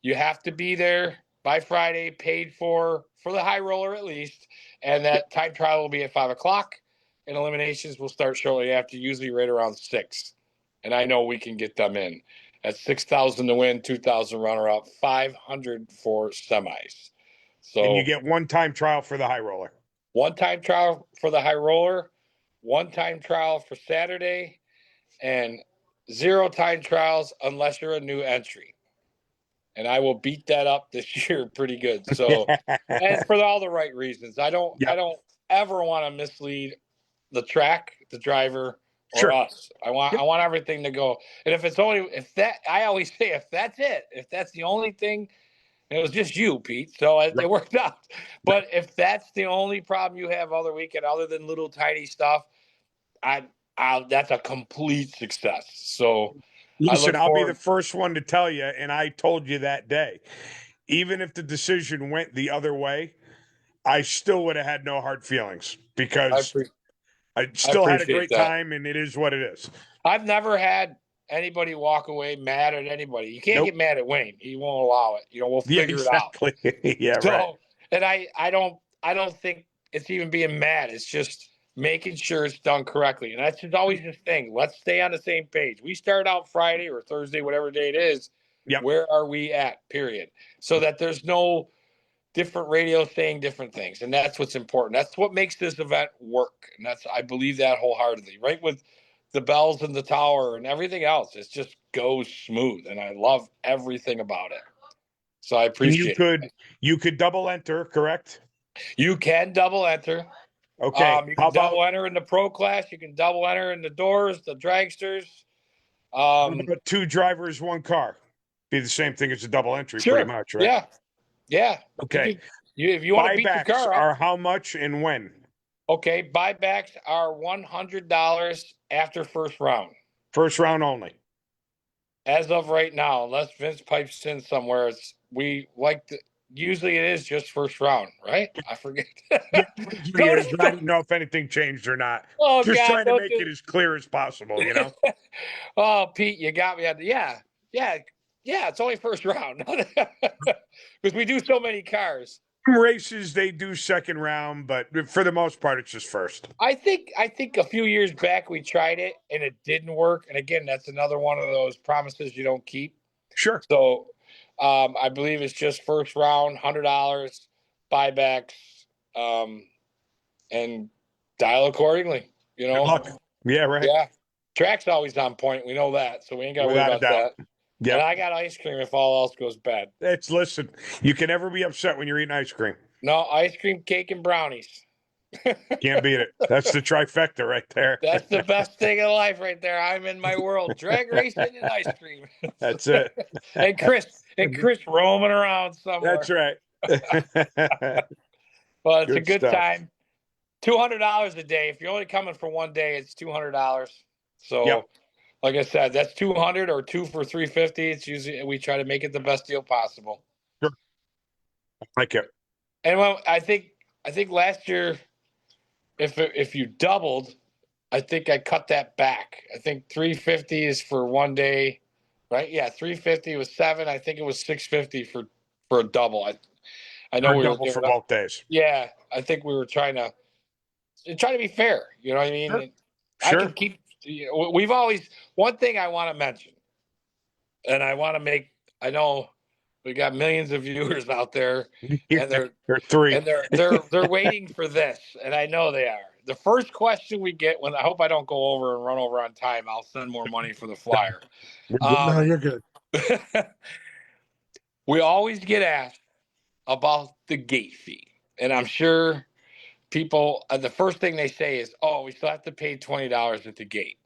you have to be there by Friday, paid for the high roller at least. And that time trial will be at 5 o'clock. And eliminations will start shortly after, usually right around 6. And I know we can get them in. At 6,000 to win, 2,000 runner up, 500 for semis. So And you get one-time trial for the high roller. One-time trial for the high roller, one-time trial for Saturday, and 0-time trials unless you're a new entry. And I will beat that up this year pretty good. So, and for all the right reasons. I don't ever want to mislead the track, the driver, or us. I want everything to go. And I always say, if that's it, if that's the only thing. It was just you, Pete, so it worked out. But if that's the only problem you have other weekend, other than little tiny stuff, that's a complete success. So listen, I'll be the first one to tell you, and I told you that day, even if the decision went the other way, I still would have had no hard feelings because I still had a great time, and it is what it is. I've never had anybody walk away mad at anybody. You can't get mad at Wayne. He won't allow it. We'll figure it out. Right. And I don't think it's even being mad. It's just making sure it's done correctly. And that's just always the thing. Let's stay on the same page. We start out Friday or Thursday, whatever day it is. Yep. Where are we at? Period. So that there's no different radios saying different things. And that's what's important. That's what makes this event work. And I believe that wholeheartedly, right? With the bells in the tower and everything else, it just goes smooth, and I love everything about it. So I appreciate it. You could double enter, correct? You can double enter. Okay. You can double enter in the pro class. You can double enter in the doors, the dragsters. But 2 drivers, 1 car. Be the same thing as a double entry, pretty much, right? Yeah. Okay. If you want to beat the car up, are how much and when? Okay, buybacks are $100 after first round. First round only. As of right now, unless Vince pipes in somewhere, usually it is just first round, right? I forget. I don't know if anything changed or not. Oh, just trying to make it as clear as possible, you know? Oh, Pete, you got me. Yeah, it's only first round. Because we do so many cars. Races they do second round, but for the most part it's just first. I think a few years back we tried it and it didn't work, and again that's another one of those promises you don't keep. Sure. So I believe it's just first round, $100 buybacks, and dial accordingly. Good luck. Yeah, right. Yeah, track's always on point, we know that, so we ain't got to worry about that. Yeah, and I got ice cream if all else goes bad. Listen, you can never be upset when you're eating ice cream. No, ice cream, cake, and brownies. Can't beat it. That's the trifecta right there. That's the best thing in life right there. I'm in my world. Drag racing and ice cream. That's it. and Chris roaming around somewhere. That's right. Well, it's a good time. $200 a day. If you're only coming for one day, it's $200. So like I said, that's 200 or 2 for 350. It's usually, we try to make it the best deal possible. Sure. I like it. And I think last year, if you doubled, I think I cut that back. I think 350 is for one day, right? Yeah, 350 was 7. I think it was 650 for a double. I know we were double for both days. Yeah, I think we were trying to be fair. You know what I mean? Sure. I can keep. We've always, one thing I want to mention, and I want to make. I know we got millions of viewers out there, and they're 3, and they're waiting for this, and I know they are. The first question we get, when I hope I don't go over and run over on time, I'll send more money for the flyer. No, you're good. We always get asked about the gate fee, and I'm sure people, the first thing they say is, "Oh, we still have to pay $20 at the gate."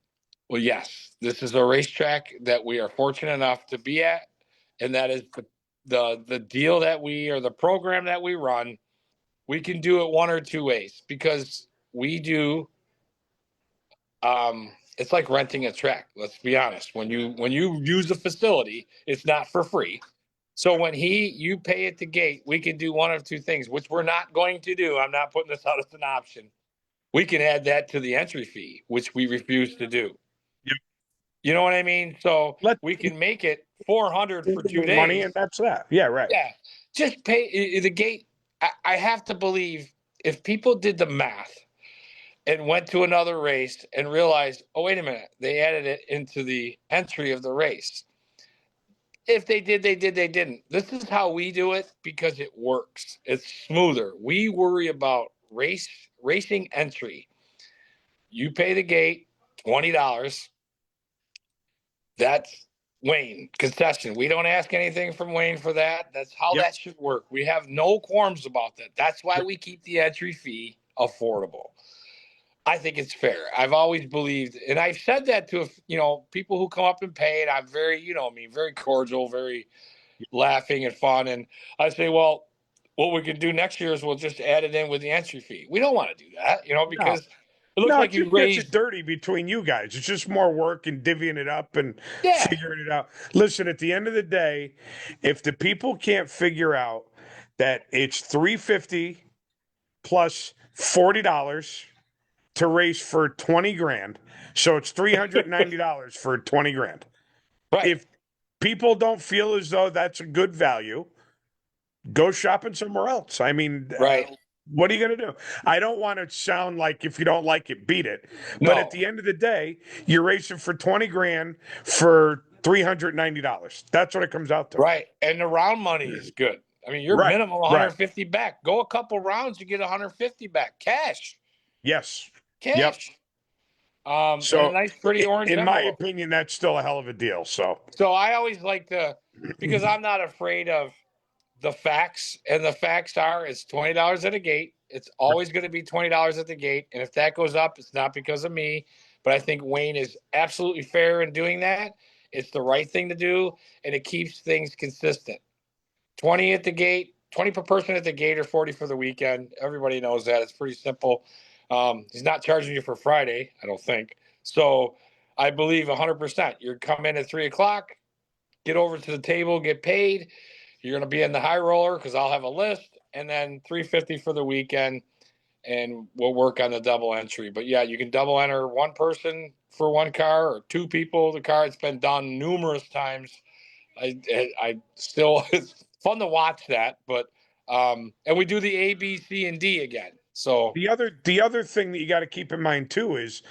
Well, yes, this is a racetrack that we are fortunate enough to be at, and that is the deal that the program that we run. We can do it one or two ways because we do. It's like renting a track. Let's be honest. When you use the facility, it's not for free. So when you pay at the gate, we can do one of two things, which we're not going to do. I'm not putting this out as an option. We can add that to the entry fee, which we refuse to do. Yep. You know what I mean? So we can make it 400 for 2 days. Money, and that's that. Yeah, right. Yeah, just pay the gate. I have to believe if people did the math and went to another race and realized, oh, wait a minute, they added it into the entry of the race. If they did, they did, they didn't. This is how we do it because it works. It's smoother. We worry about racing entry. You pay the gate, $20. That's Wayne concession. We don't ask anything from Wayne for that. That's how that should work. We have no qualms about that. That's why we keep the entry fee affordable. I think it's fair. I've always believed, and I've said that to people who come up and pay, and I'm very, very cordial, very laughing and fun. And I say, well, what we can do next year is we'll just add it in with the entry fee. We don't want to do that, because it looks like you raised it dirty between you guys. It's just more work and divvying it up and Yeah. figuring it out. Listen, at the end of the day, if the people can't figure out that it's $350 plus $40 to race for 20 grand, so it's $390 for 20 grand. Right. If people don't feel as though that's a good value, go shopping somewhere else. I mean, Right. What are you going to do? I don't want to sound like if you don't like it, beat it. No. But at the end of the day, you're racing for 20 grand for $390. That's what it comes out to. Right. And the round money is good. I mean, you're minimum 150 back. Go a couple rounds, you get 150 back. Cash. Yes. Cash. Yep. So, and a nice, pretty orange in my envelope. opinion, that's still a hell of a deal. So I always like because I'm not afraid of the facts, and the facts are it's $20 at a gate. It's always going to be $20 at the gate. And if that goes up, it's not because of me, but I think Wayne is absolutely fair in doing that. It's the right thing to do, and it keeps things consistent. 20 at the gate, 20 per person at the gate, or 40 for the weekend. Everybody knows that. It's pretty simple. He's not charging you for Friday, I don't think. So I believe 100%. You come in at 3:00, get over to the table, get paid. You're going to be in the high roller because I'll have a list, and then $350 for the weekend, and we'll work on the double entry. But yeah, you can double enter one person for one car or two people the car. It's been done numerous times. I still, it's fun to watch that, but and we do the A, B, C, and D again. So the other thing that you got to keep in mind too is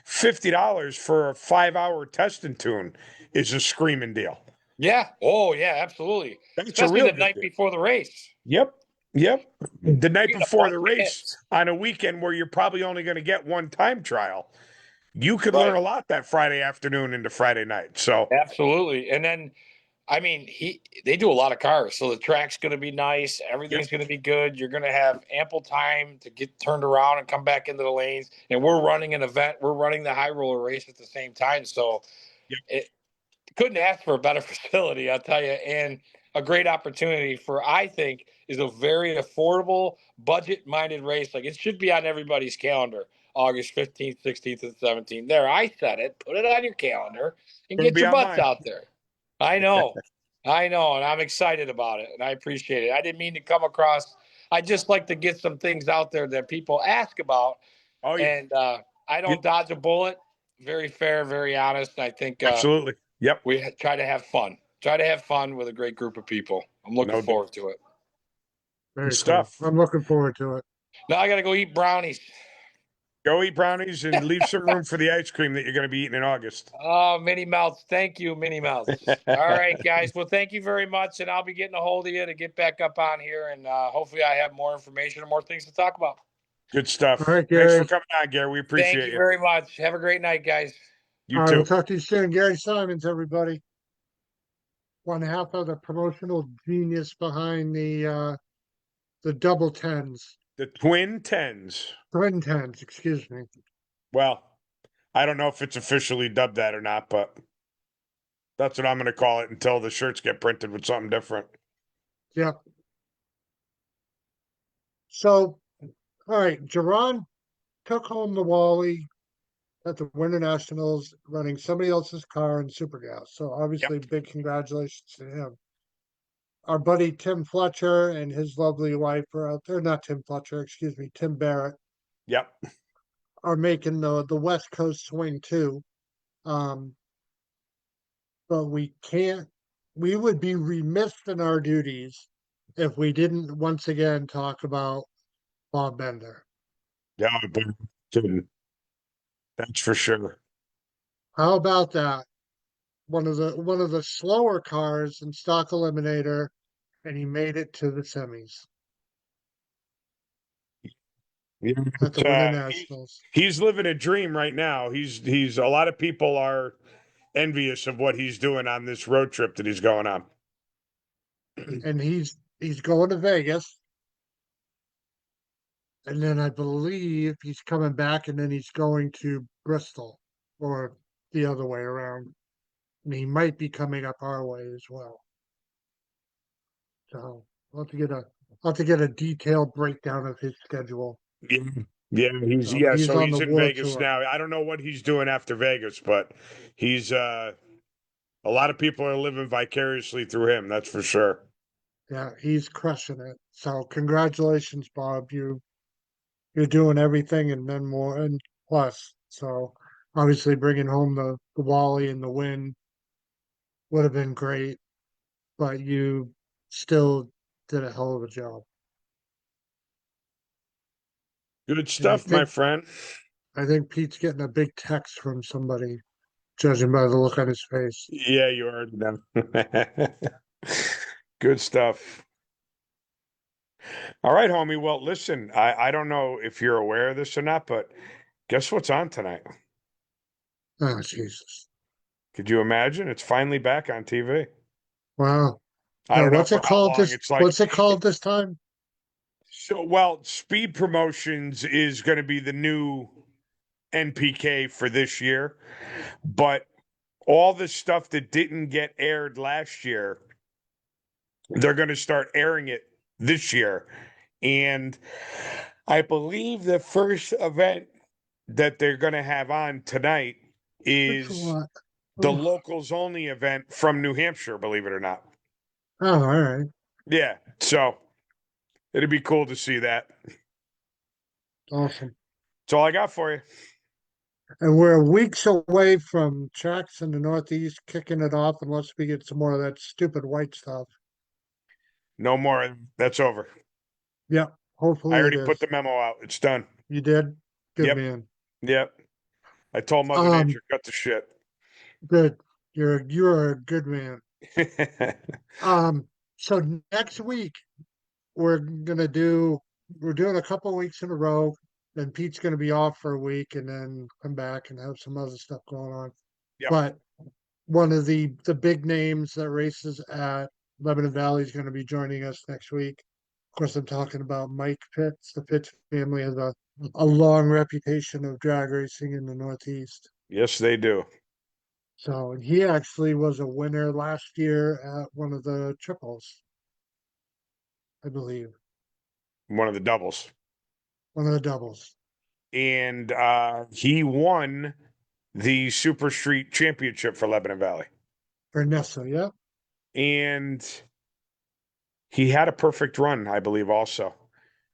$50 for a 5-hour test and tune is a screaming deal. Yeah. Oh yeah, absolutely. That's especially a real the night deal. Before the race. Yep. The night before the race hits. on a weekend where you're probably only going to get one time trial, you could Right. learn a lot that Friday afternoon into Friday night. So Absolutely. And then, I mean, they do a lot of cars, so the track's going to be nice. Everything's going to be good. You're going to have ample time to get turned around and come back into the lanes. And we're running an event. We're running the high roller race at the same time. So it couldn't ask for a better facility, I'll tell you, and a great opportunity for, I think, is a very affordable, budget-minded race. Like, it should be on everybody's calendar, August 15th, 16th, and 17th. There, I said it. Put it on your calendar and It'll get be your on butts mine. out there. I know. And I'm excited about it, and I appreciate it. I didn't mean to come across. I just like to get some things out there that people ask about, and I don't dodge a bullet. Very fair, very honest. I think absolutely. Yep. we try to have fun. Try to have fun with a great group of people. I'm looking forward to it. Very stuff. Cool. I'm looking forward to it. Now I got to go eat brownies. Go eat brownies and leave some room for the ice cream that you're going to be eating in August. Oh, Minnie Mouse. Thank you, Minnie Mouse. All right, guys. Well, thank you very much. And I'll be getting a hold of you to get back up on here. And hopefully I have more information and more things to talk about. Good stuff. All right, Thanks Gary. for coming on, Gary. We appreciate Thank you very much. Have a great night, guys. You All right, too. we'll talk to you soon. Gary Simons, everybody. One half of the promotional genius behind the double tens. The twin tens. Twin tens, excuse me. Well, I don't know if it's officially dubbed that or not, but that's what I'm going to call it until the shirts get printed with something different. Yeah. So, all right, JERRON took home the Wally at the Winter Nationals running somebody else's car in Super Gas. So obviously, Yep. big congratulations to him. Our buddy Tim Fletcher and his lovely wife are out there. Not Tim Fletcher, excuse me, Tim Barrett Yep. are making the West Coast swing too. Um, but we can't. We would be remiss in our duties if we didn't once again talk about Bob Bender. Yeah, but that's for sure. How about that? One of the slower cars in stock eliminator, and he made it to the semis Yeah, at the Winter Nationals. he's living a dream right now. He's a lot of people are envious of what he's doing on this road trip that he's going on. And he's going to Vegas. And then I believe he's coming back and then he's going to Bristol or the other way around. And he might be coming up our way as well. So I'll have to get a detailed breakdown of his schedule. Yeah, yeah, So, but he's so on he's the in world Vegas tour. now. I don't know what he's doing after Vegas, but he's a lot of people are living vicariously through him, that's for sure. Yeah, he's crushing it. So congratulations, Bob. You're doing everything and then more and plus. So obviously bringing home the Wally and the win would have been great, but you still did a hell of a job. Good And stuff, my friend. I think Pete's getting a big text from somebody, judging by the look on his face. Yeah, you already know. Good stuff. All right, homie. Well, listen, I don't know if you're aware of this or not, but guess what's on tonight? Oh Jesus. Could you imagine? It's finally back on TV. Wow. I Now don't know what's for it how called long. this It's like what's it called this time? so well, Speed Promotions is going to be the new NPK for this year, but all the stuff that didn't get aired last year, they're going to start airing it this year. And I believe the first event that they're going to have on tonight Which is one? the Oh, locals only event from New Hampshire, believe it or not. all right. Yeah. So it'd be cool to see that. Awesome. That's all I got for you. And we're weeks away from tracks in the Northeast kicking it off unless we get some more of that stupid white stuff. No more. That's over. Yep. I Hopefully it already put is. the memo out. It's done. You did? Good Yep. man. Yep. I told Mother Nature, cut the shit. Good. You're a good man. So next week we're doing a couple weeks in a row. Then Pete's gonna be off for a week and then come back and have some other stuff going on. Yep. But one of the big names that races at Lebanon Valley is gonna be joining us next week. Of course, I'm talking about Mike Pitts. The Pitts family has a long reputation of drag racing in the Northeast. Yes, they do. So and he actually was a winner last year at one of the triples, I believe. One of the doubles. One of the doubles. And he won the Super Street Championship for Lebanon Valley. For Nessa, yep. And he had a perfect run, I believe, also.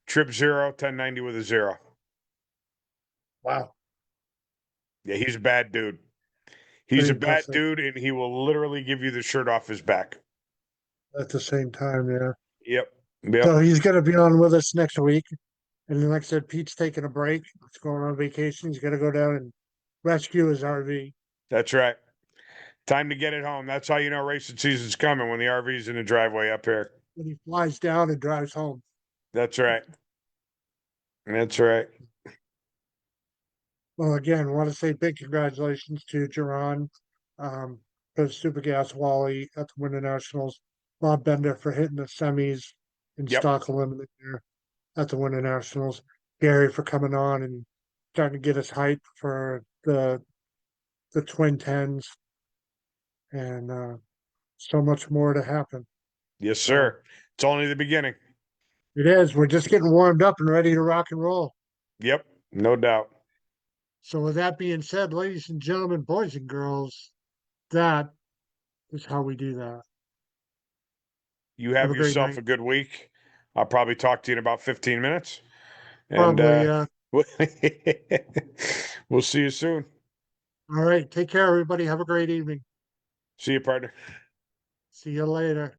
Trip 0, 1090 with a 0. Wow. Yeah, he's a bad dude. He's Pretty a bad impressive. dude, and he will literally give you the shirt off his back. At the same time, yeah. Yep. Yep. So he's gonna be on with us next week. And then like I said, Pete's taking a break. He's going on vacation. He's gonna go down and rescue his RV. That's right. Time to get it home. That's how you know racing season's coming, when the RV's in the driveway up here. When he flies down and drives home. That's right. That's right. Well, again, want to say big congratulations to JERRON, for the Super Gas Wally at the Winter Nationals. Bob Bender for hitting the semis in Yep. stock eliminator at the Winter Nationals. Gary for coming on and starting to get us hyped for the the Twin Tens, and so much more to happen. Yes, sir. It's only the beginning. It is. We're just getting warmed up and ready to rock and roll. Yep, no doubt. So, with that being said, ladies and gentlemen, boys and girls, that is how we do that. You Have have a great yourself night. a good week. I'll probably talk to you in about 15 minutes. And Probably. we'll see you soon. All right. Take care, everybody. Have a great evening. See you, partner. See you later.